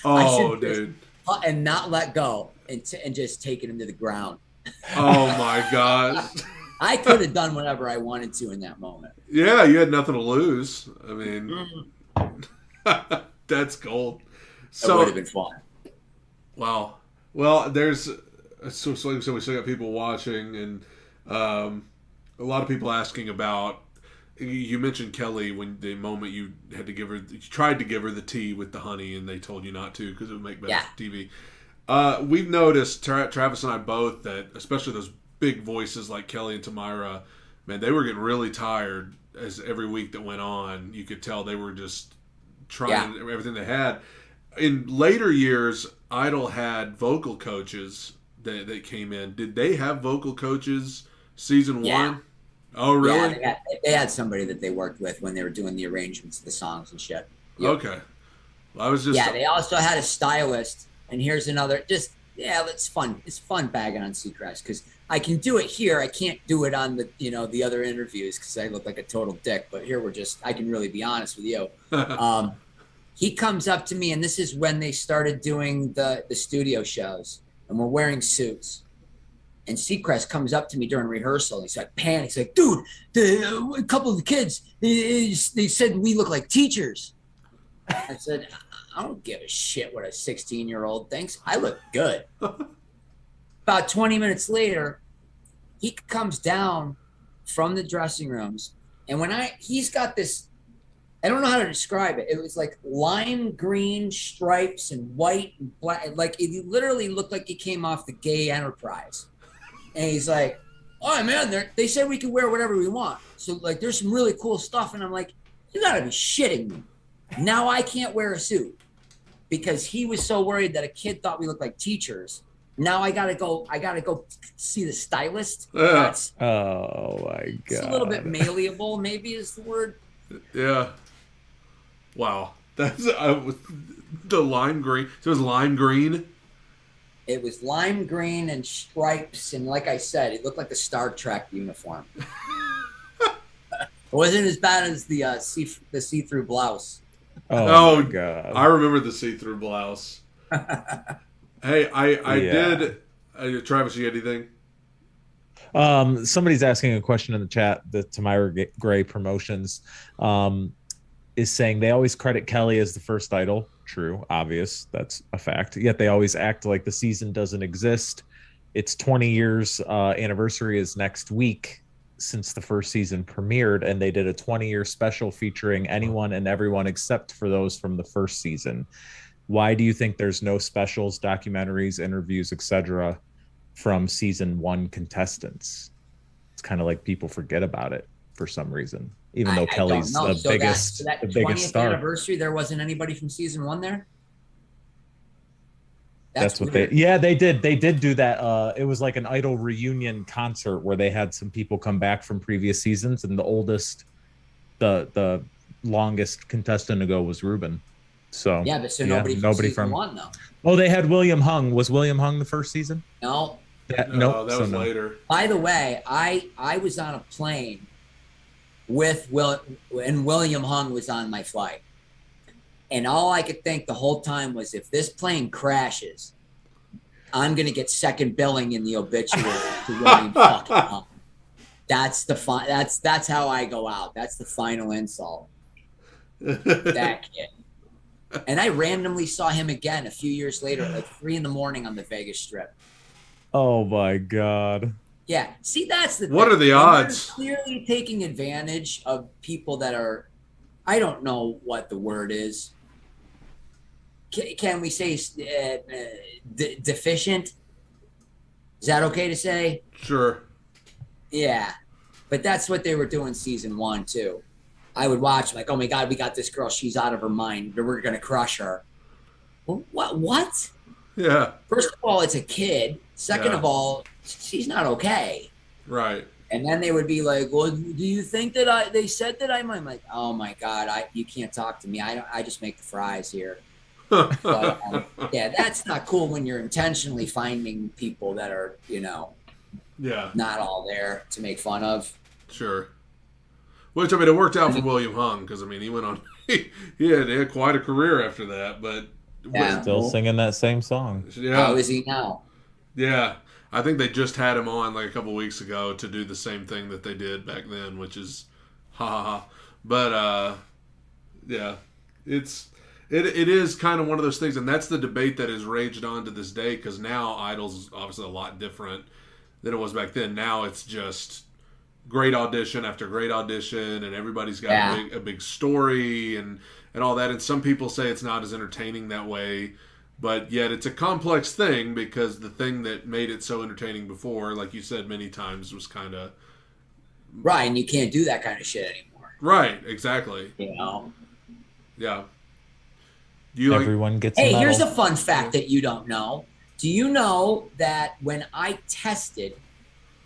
Oh, dude. And not let go and just taking him to the ground. Oh, my God. I could have done whatever I wanted to in that moment. Yeah, you had nothing to lose. I mean, that's gold. So, it would have been fun. Wow. Well, there's so we still got people watching, and a lot of people asking about. You mentioned Kelly when the moment you had to give her, you tried to give her the tea with the honey, and they told you not to because it would make better TV. We've noticed, Travis and I both, that especially those big voices like Kelly and Tamira, man, they were getting really tired as every week that went on. You could tell they were just trying everything they had. In later years, Idol had vocal coaches that came in. Did they have vocal coaches season 1? Oh, really? Yeah, they had somebody that they worked with when they were doing the arrangements of the songs and shit. Yep. Okay. Well, I was just... Yeah, they also had a stylist. And here's another... it's fun. It's fun bagging on Seacrest because I can do it here. I can't do it on the other interviews because I look like a total dick. But here I can really be honest with you. He comes up to me, and this is when they started doing the studio shows, and we're wearing suits. And Seacrest comes up to me during rehearsal, and he's like, panics, like, dude, a couple of the kids, they said we look like teachers. I said, I don't give a shit what a 16-year-old thinks. I look good. About 20 minutes later, he comes down from the dressing rooms. And he's got this, I don't know how to describe it. It was like lime green stripes and white and black. Like it literally looked like he came off the Gay Enterprise. And he's like, oh man, they said we can wear whatever we want. So like, there's some really cool stuff. And I'm like, you gotta be shitting me. Now I can't wear a suit because he was so worried that a kid thought we looked like teachers. Now I gotta go see the stylist. Yeah. Oh my god. It's a little bit malleable, maybe is the word. Yeah. Wow. That's the lime green. So it was lime green. It was lime green and stripes, and like I said, it looked like a Star Trek uniform. It wasn't as bad as the see-through blouse. Oh my god. I remember the see-through blouse. Hey, I did. Travis, you got anything? Somebody's asking a question in the chat. The Tamira Gray Promotions is saying they always credit Kelly as the first idol. True, obvious, that's a fact. Yet they always act like the season doesn't exist. Its 20 years anniversary is next week since the first season premiered, and they did a 20-year special featuring anyone and everyone except for those from the first season. Why do you think there's no specials, documentaries, interviews, etc. from season 1 contestants? It's kind of like people forget about it for some reason, even though Kelly's the biggest, that the biggest 20th star. Anniversary, there wasn't anybody from season 1 there. That's what weird. They did do that. It was like an Idol reunion concert where they had some people come back from previous seasons, and the longest contestant to go was Ruben. So nobody from 1 though. Oh, they had William Hung. Was William Hung the first season? No. No, that was later. By the way, I was on a plane with and William Hung was on my flight. And all I could think the whole time was, if this plane crashes, I'm going to get second billing in the obituary to William fucking Hung. That's that's how I go out. That's the final insult. That kid. And I randomly saw him again a few years later at like 3 a.m. on the Vegas Strip. Oh my God. Yeah. See, that's the What thing. are the odds? They're clearly taking advantage of people that are, I don't know what the word is. Can we say deficient? Is that okay to say? Sure. Yeah. But that's what they were doing season 1 too. I would watch like, oh my God, we got this girl. She's out of her mind. We're going to crush her. What? Yeah. First of all, it's a kid. Second of all, she's not okay. Right. And then they would be like, well, do you think that they said that I'm like, oh my God, you can't talk to me. I just make the fries here. But, yeah, that's not cool when you're intentionally finding people that are, not all there to make fun of. Sure. Which, I mean, it worked out for William Hung because, I mean, he went on, he had quite a career after that, but. Yeah. Still singing that same song. Yeah. How is he now? Yeah. I think they just had him on like a couple weeks ago to do the same thing that they did back then, which is ha ha ha. But, yeah, it is kind of one of those things, and that's the debate that has raged on to this day, because now Idol's obviously a lot different than it was back then. Now it's just great audition after great audition, and everybody's got a big story and all that. And some people say it's not as entertaining that way, but yet it's a complex thing, because the thing that made it so entertaining before, like you said many times, was kind of... Right, and you can't do that kind of shit anymore. Right, exactly. Yeah. Everyone gets a Hey, medal. here's a fun fact that you don't know. Do you know that when I tested,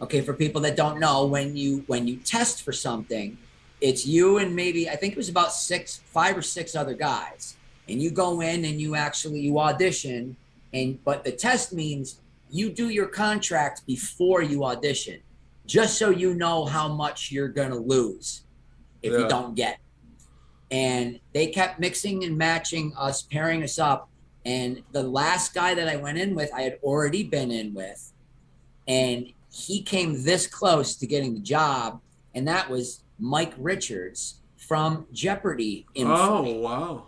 okay, for people that don't know, when you test for something, it's you and maybe, I think it was about 5 or 6 other guys. And you go in and you audition, but the test means you do your contract before you audition, just so you know how much you're going to lose if you don't get it. And they kept mixing and matching us, pairing us up. And the last guy that I went in with, I had already been in with. And he came this close to getting the job. And that was Mike Richards from Jeopardy! Oh, wow.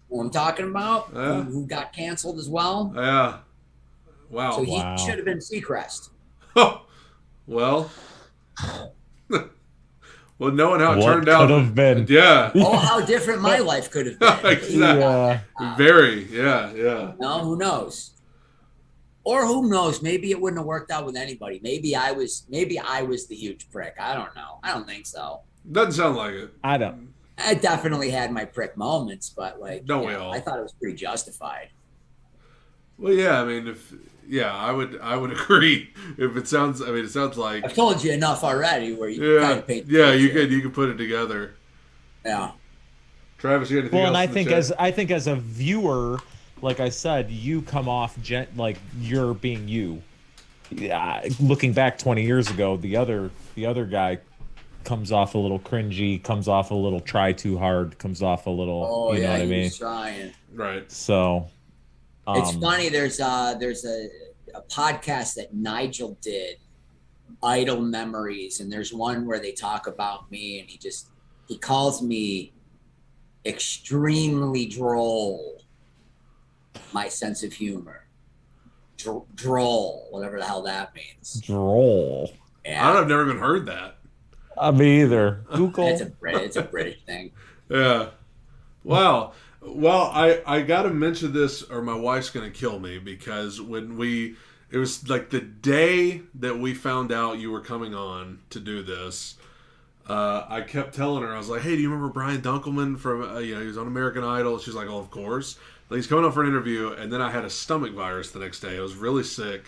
Who I'm talking about, Yeah. who got canceled as well. Yeah. So Wow. he Wow. should have been Seacrest. Well, well, knowing how it What turned out, could have been? yeah, Oh, how different my life could have been. if he got Yeah. that. very, yeah. No, who knows? Or who knows? Maybe it wouldn't have worked out with anybody. Maybe I was the huge prick. I don't know. I don't think so. Doesn't sound like it. I don't. I definitely had my prick moments, but like, Don't we all? I thought it was pretty justified. Well, yeah. I mean, I would agree. If it sounds, I mean, it sounds like I've told you enough already where you yeah, kind of paint. you could put it together. Yeah. Travis, you got anything Well, else? and I in the think chat? as a viewer, like I said, you come off like you're being you. Yeah, looking back 20 years ago, the other guy comes off a little cringy, comes off a little try too hard, comes off a little, Oh you know yeah, what I he mean? was trying. Right. So It's funny. There's a podcast that Nigel did, Idle Memories, and there's one where they talk about me, and he calls me extremely droll. My sense of humor, droll, whatever the hell that means. droll. Yeah, I've never even heard that. Me either. Google. it's a British thing. Yeah. Wow. Well, I got to mention this, or my wife's going to kill me, because it was like the day that we found out you were coming on to do this. I kept telling her, I was like, "Hey, do you remember Brian Dunkleman from he was on American Idol?" She's like, "Oh, of course." Like, he's coming on for an interview, and then I had a stomach virus the next day. I was really sick,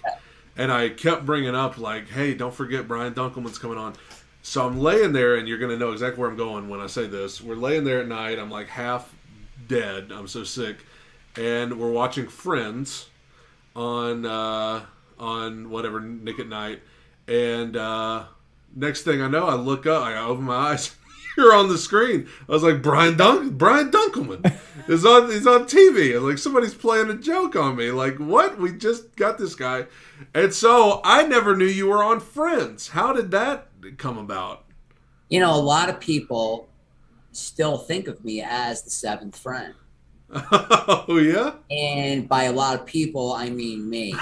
and I kept bringing up like, "Hey, don't forget Brian Dunkleman's coming on." So I'm laying there, and you're going to know exactly where I'm going when I say this. We're laying there at night. I'm like half dead. I'm so sick, and we're watching Friends on whatever Nick at Night, and next thing I know, I look up, I open my eyes. You're on the screen. I was like, Brian Dunkleman he's on TV. And like, somebody's playing a joke on me. Like, what? We just got this guy, and so I never knew you were on Friends. How did that come about? You know, a lot of people still think of me as the seventh friend. Oh yeah. And by a lot of people, I mean me.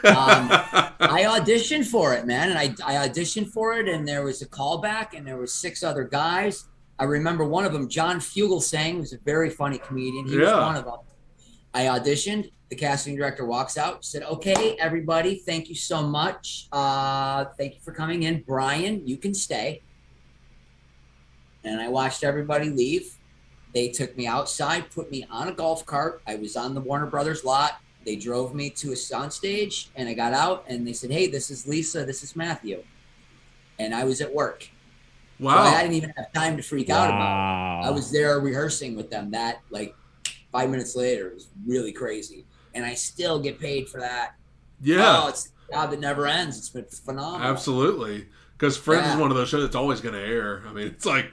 I auditioned for it, man, and I auditioned for it, and there was a callback, and there was 6 other guys. I remember one of them, John Fugelsang, who's a very funny comedian. He was one of them. I auditioned. The casting director walks out, said, "Okay, everybody, thank you so much. Thank you for coming in. Brian, you can stay." And I watched everybody leave. They took me outside, put me on a golf cart. I was on the Warner Brothers lot. They drove me to a soundstage, and I got out, and they said, "Hey, this is Lisa. This is Matthew." And I was at work. Wow. So I didn't even have time to freak out about it. I was there rehearsing with them. That, like, 5 minutes later, it was really crazy. And I still get paid for that. Yeah. Oh, it's a job that never ends. It's been phenomenal. Absolutely. Because Friends is one of those shows that's always going to air. I mean, it's like...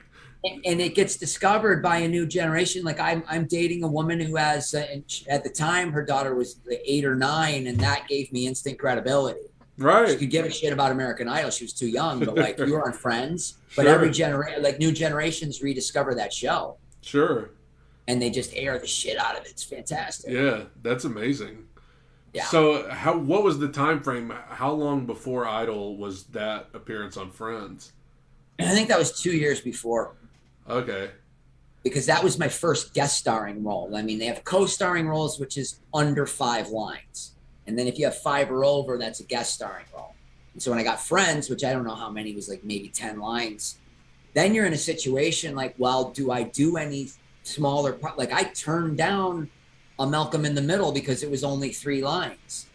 And it gets discovered by a new generation. Like, I'm dating a woman who has, at the time, her daughter was 8 or 9, and that gave me instant credibility. Right. She could give a shit about American Idol. She was too young, but like, you were on Friends. But every generation, like, new generations rediscover that show. Sure. And they just air the shit out of it. It's fantastic. Yeah, that's amazing. Yeah. So, what was the time frame? How long before Idol was that appearance on Friends? And I think that was 2 years before. Okay. Because that was my first guest starring role. I mean, they have co-starring roles, which is under 5 lines. And then if you have 5 or over, that's a guest starring role. And so when I got Friends, which I don't know how many, was like maybe 10 lines, then you're in a situation like, well, do I do any smaller part? Like, I turned down a Malcolm in the Middle because it was only 3 lines.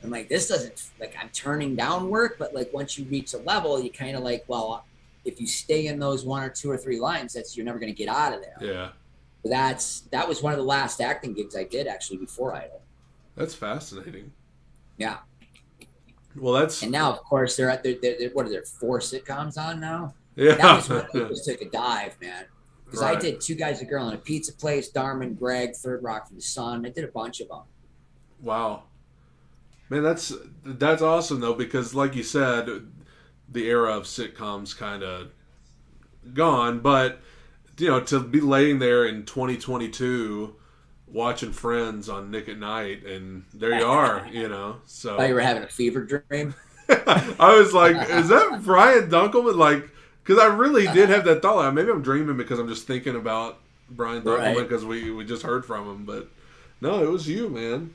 I'm like, this doesn't, like, I'm turning down work, but like, once you reach a level, you kind of like, well, if you stay in those 1 or 2 or 3 lines, you're never going to get out of there. Yeah. But that was one of the last acting gigs I did actually before Idol. That's fascinating. Yeah. Well, and now, of course, they're what are there, 4 sitcoms on now? Yeah. That was when I just took a dive, man. Because Right. I did Two Guys, a Girl, and a Pizza Place, Darman, Greg, Third Rock from the Sun. I did a bunch of them. Wow. Man, that's awesome though, because like you said, the era of sitcoms kind of gone, but to be laying there in 2022 watching Friends on Nick at Night, and there you are, you know. So thought you were having a fever dream. I was like, is that Brian Dunkleman? Like, because I really did have that thought. Like, maybe I'm dreaming because I'm just thinking about Brian Dunkleman because we just heard from him. But no, it was you, man.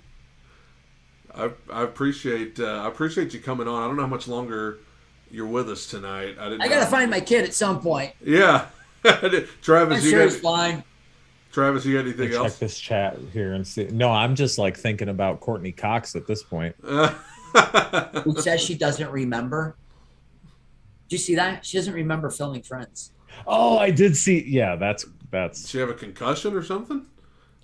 I appreciate you coming on. I don't know how much longer you're with us tonight. I gotta find my kid at some point. Yeah, Travis, I'm sure he's fine. Travis, you got anything else? Check this chat here and see. No, I'm just like thinking about Courtney Cox at this point. Who says she doesn't remember? Did you see that? She doesn't remember filming Friends. Oh, I did see. Yeah, that's. Does she have a concussion or something?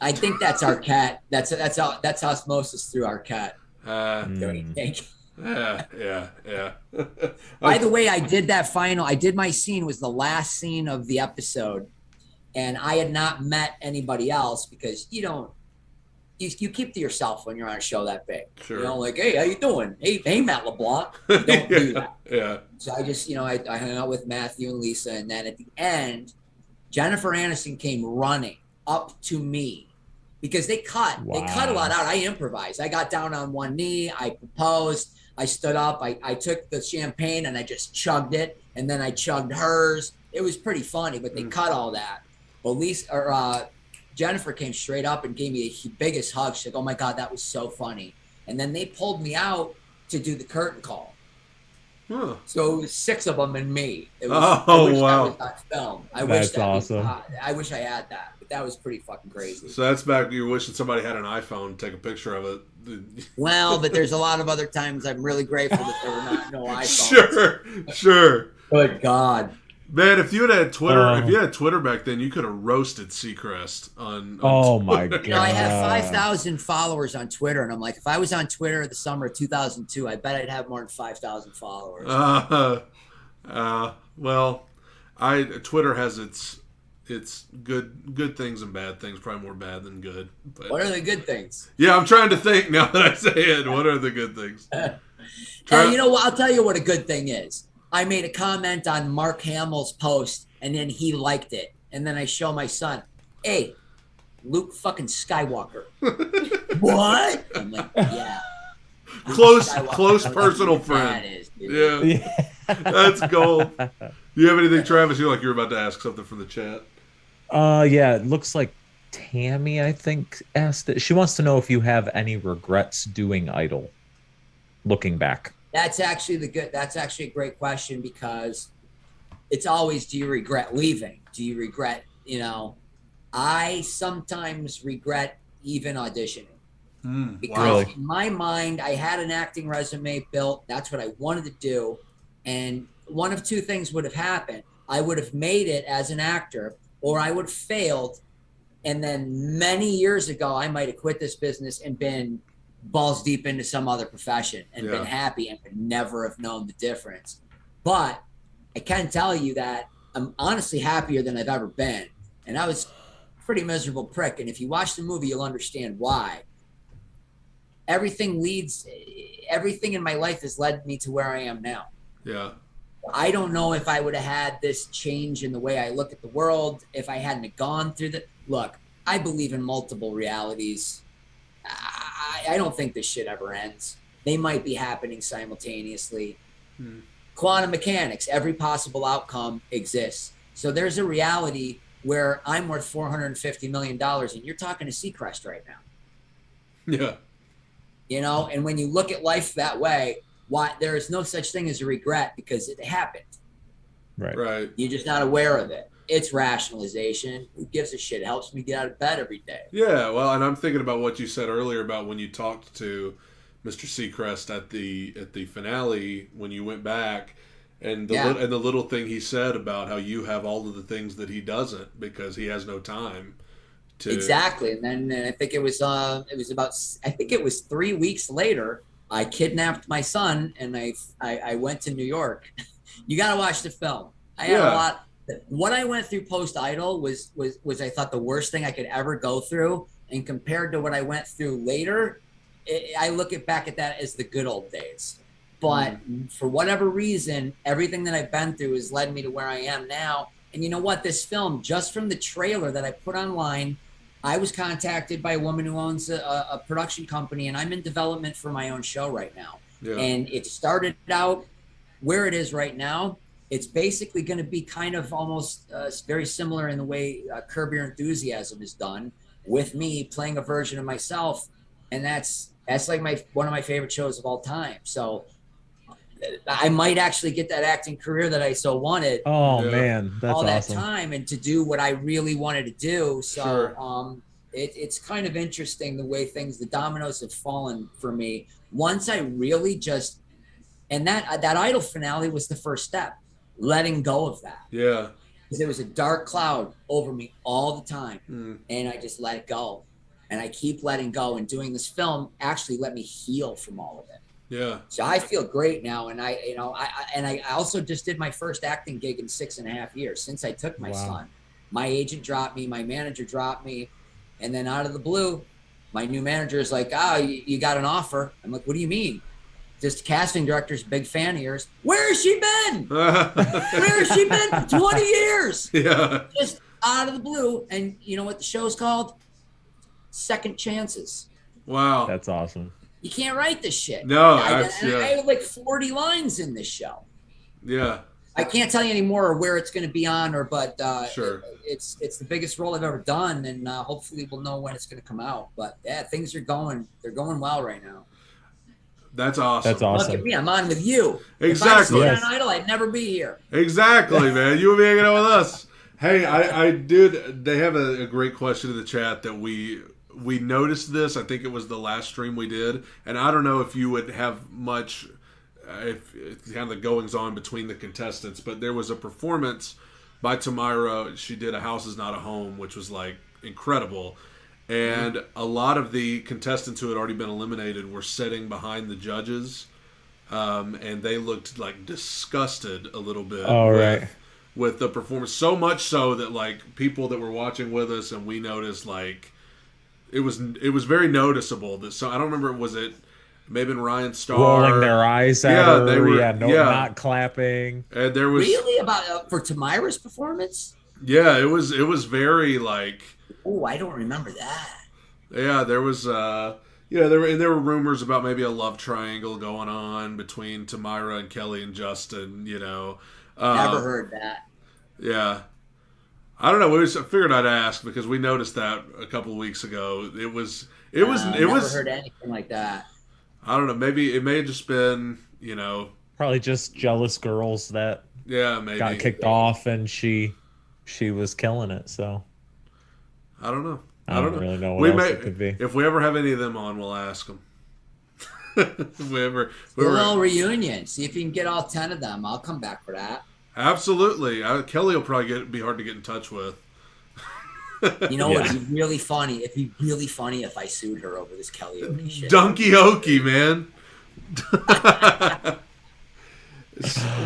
I think that's our cat. That's osmosis through our cat. Don't you think? Yeah. By the way, I did my scene was the last scene of the episode, and I had not met anybody else because you keep to yourself when you're on a show that big. Sure. You know, like, hey, how you doing? Hey, Matt LeBlanc. You don't do that. Yeah. So I just, I hung out with Matthew and Lisa, and then at the end, Jennifer Aniston came running up to me because they cut a lot out. I improvised. I got down on one knee. I proposed. I stood up. I took the champagne and I just chugged it, and then I chugged hers. It was pretty funny, but they cut all that. Well, Jennifer came straight up and gave me the biggest hug. She's like, "Oh my God, that was so funny." And then they pulled me out to do the curtain call. Huh. So it was 6 of them and me. It was, wow! That was on film. That's awesome. I wish I had that, but that was pretty fucking crazy. So that's back. You're wishing somebody had an iPhone to take a picture of it. Well, but there's a lot of other times I'm really grateful that there were no iPhones. Sure. Good God. Man, if you had Twitter, if you had Twitter back then, you could have roasted Seacrest on oh Twitter. My God! I have 5,000 followers on Twitter, and I'm like, if I was on Twitter the summer of 2002, I bet I'd have more than 5,000 followers. Well, Twitter has its good things and bad things. Probably more bad than good. But, what are the good things? Yeah, I'm trying to think now that I say it. What are the good things? You know what? I'll tell you what a good thing is. I made a comment on Mark Hamill's post, and then he liked it. And then I show my son, "Hey, Luke fucking Skywalker." What? I'm like, yeah. Close personal friend. Yeah. That's gold. Do you have anything, Travis? You're about to ask something from the chat. Yeah, it looks like Tammy, I think, asked it. She wants to know if you have any regrets doing Idol, looking back. That's actually a great question because it's always, do you regret leaving? Do you regret, I sometimes regret even auditioning. Because in my mind, I had an acting resume built. That's what I wanted to do. And one of two things would have happened. I would have made it as an actor, or I would have failed. And then many years ago, I might have quit this business and been balls deep into some other profession and been happy and would never have known the difference. But I can tell you that I'm honestly happier than I've ever been. And I was a pretty miserable prick. And if you watch the movie, you'll understand why. Everything in my life has led me to where I am now. Yeah. I don't know if I would have had this change in the way I look at the world if I hadn't gone through look, I believe in multiple realities. I don't think this shit ever ends. They might be happening simultaneously. Quantum mechanics, every possible outcome exists. So there's a reality where I'm worth $450 million and you're talking to Seacrest right now. Yeah. And when you look at life that way, there is no such thing as a regret because it happened. Right. You're just not aware of it. It's rationalization. Who gives a shit? It helps me get out of bed every day. Yeah, well, and I'm thinking about what you said earlier about when you talked to Mr. Seacrest at the finale when you went back, and the little thing he said about how you have all of the things that he doesn't because he has no time to. Exactly, and then I think it was 3 weeks later. I kidnapped my son and I went to New York. You got to watch the film. I had a lot. What I went through post Idol was I thought the worst thing I could ever go through, and compared to what I went through later, I look back at that as the good old days. But for whatever reason, everything that I've been through has led me to where I am now. And you know what? This film, just from the trailer that I put online, I was contacted by a woman who owns a production company, and I'm in development for my own show right now. Yeah. And it started out where it is right now. It's basically going to be kind of almost very similar in the way Curb Your Enthusiasm is done, with me playing a version of myself, and that's like one of my favorite shows of all time. So I might actually get that acting career that I so wanted. Oh man, that's all that awesome. time, and to do what I really wanted to do. So Sure. it's kind of interesting the way the dominoes have fallen for me. Once I really just, and that Idol finale was the first step, letting go of that. Yeah. Because there was a dark cloud over me all the time, and I just let it go, and I keep letting go. And doing this film actually let me heal from all of it. Yeah. So I feel great now, and I also just did my first acting gig in 6.5 years since I took my son. My agent dropped me, my manager dropped me, and then out of the blue, my new manager is like, you got an offer. I'm like, what do you mean? This casting director's a big fan of yours. Where has she been? Where has she been for 20 years? Yeah. Just out of the blue. And you know what the show's called? Second Chances. Wow. That's awesome. You can't write this shit. No, I have like 40 lines in this show. Yeah. I can't tell you any more where it's going to be on, but sure. It's the biggest role I've ever done, and hopefully we'll know when it's going to come out. But yeah, things are going well right now. That's awesome. That's awesome. Look at me, I'm on with you. Exactly. If I stayed on Idol, I'd never be here. Exactly, man. You would be hanging out with us. Hey, I did. They have a great question in the chat that we noticed this. I think it was the last stream we did, and I don't know if you would have much, if kind of the goings on between the contestants, but there was a performance by Tamira. She did "A House Is Not a Home," which was like incredible, and a lot of the contestants who had already been eliminated were sitting behind the judges, and they looked like disgusted a little bit. With the performance, so much so that like people that were watching with us and we noticed like it was very noticeable that I don't remember, was it maybe Ryan Starr rolling their eyes at her, they were not clapping, and there was really about for Tamira's performance. It was very like, oh, I don't remember that. Yeah, there was there were rumors about maybe a love triangle going on between Tamira and Kelly and Justin, Never heard that. Yeah. I don't know. I figured I'd ask because we noticed that a couple of weeks ago. It was never heard anything like that. I don't know. Maybe it may have just been, probably just jealous girls that maybe got kicked off, and she was killing it. So I don't know. I don't really know what else it could be. If we ever have any of them on, we'll ask them. If we ever a little reunion. See if you can get all 10 of them. I'll come back for that. Absolutely. Kelly will probably be hard to get in touch with. You know what? It'd be really funny. It'd be really funny if I sued her over this Kelly Oakley shit. Donkey Hokey, man.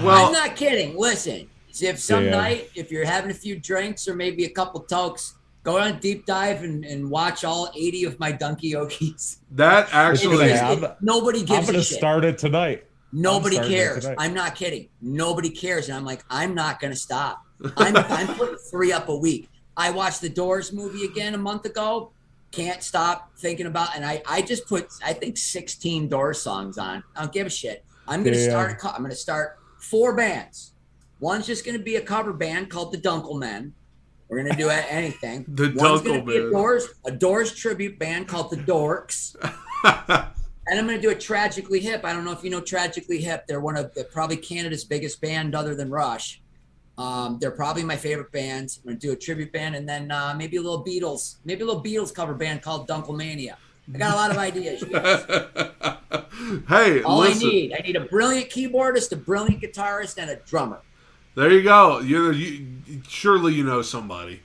Well, I'm not kidding. Listen, if some night, if you're having a few drinks or maybe a couple tokes, go on a deep dive and watch all 80 of my Donkey Okies. That actually, nobody gives a shit. I'm going to start it tonight. Nobody cares. I'm not kidding. Nobody cares. And I'm like, I'm not going to stop. I'm putting 3 up a week. I watched the Doors movie again a month ago. Can't stop thinking about, and I just put, I think 16 Doors songs on. I don't give a shit. I'm going to start 4 bands. One's just going to be a cover band called the Dunklemen. We're going to do anything. One's going to be a Doors tribute band called the Dorks. And I'm going to do a Tragically Hip. I don't know if you know Tragically Hip. They're probably Canada's biggest band other than Rush. They're probably my favorite bands. I'm going to do a tribute band, and then maybe a little Beatles cover band called Dunklemania. I got a lot of ideas. Hey, listen. I need a brilliant keyboardist, a brilliant guitarist, and a drummer. There you go. You surely you know somebody.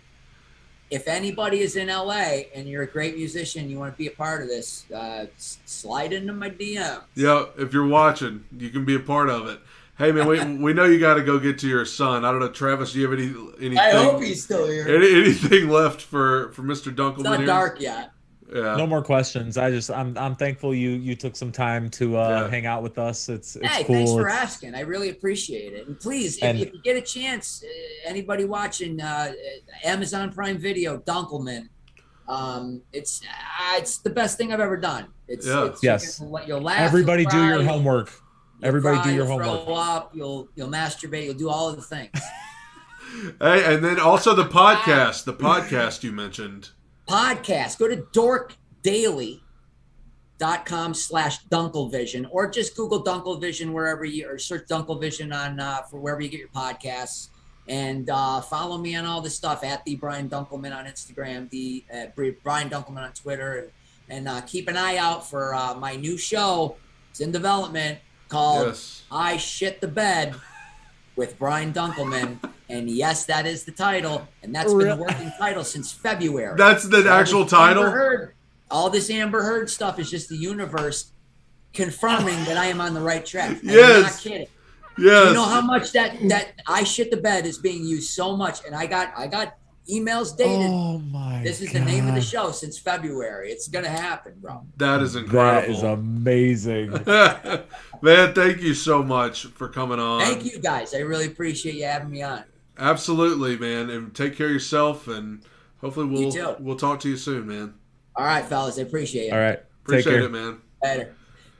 If anybody is in LA and you're a great musician, you want to be a part of this, slide into my DM. Yeah, if you're watching, you can be a part of it. Hey man, we know you got to go get to your son. I don't know, Travis. Do you have anything? I hope he's still here. Anything left for Mr. Dunkleman? It's not dark yet. Yeah. No more questions. I'm thankful you took some time to hang out with us. It's cool. Thanks for asking. I really appreciate it. And please, if you get a chance, anybody watching Amazon Prime Video, Dunkleman, It's the best thing I've ever done. Yes. You'll laugh. Everybody you'll do cry, your homework. Everybody cry, do your you'll homework. Throw up. You'll masturbate. You'll do all of the things. Hey, and then also the podcast. The podcast you mentioned. Podcast. Go to dorkdaily.com/Dunklevision, or just Google Dunklevision wherever or search Dunklevision on for wherever you get your podcasts. And follow me on all this stuff at the Brian Dunkleman on Instagram, the Brian Dunkleman on Twitter, and keep an eye out for my new show. It's in development called I Shit the Bed with Brian Dunkleman. And yes, that is the title, and that's been the working title since February. That's the actual title? All this Amber Heard stuff is just the universe confirming that I am on the right track. Yes. I'm not kidding. Yes. You know how much that I Shit the Bed is being used so much, and I got emails dated. Oh my! This is the name of the show since February. It's gonna happen, bro. That is incredible. That is amazing. Man, thank you so much for coming on. Thank you guys. I really appreciate you having me on. Absolutely, man. And take care of yourself, and hopefully we'll talk to you soon, man. All right, fellas. I appreciate it. All right. Appreciate it, man. Later.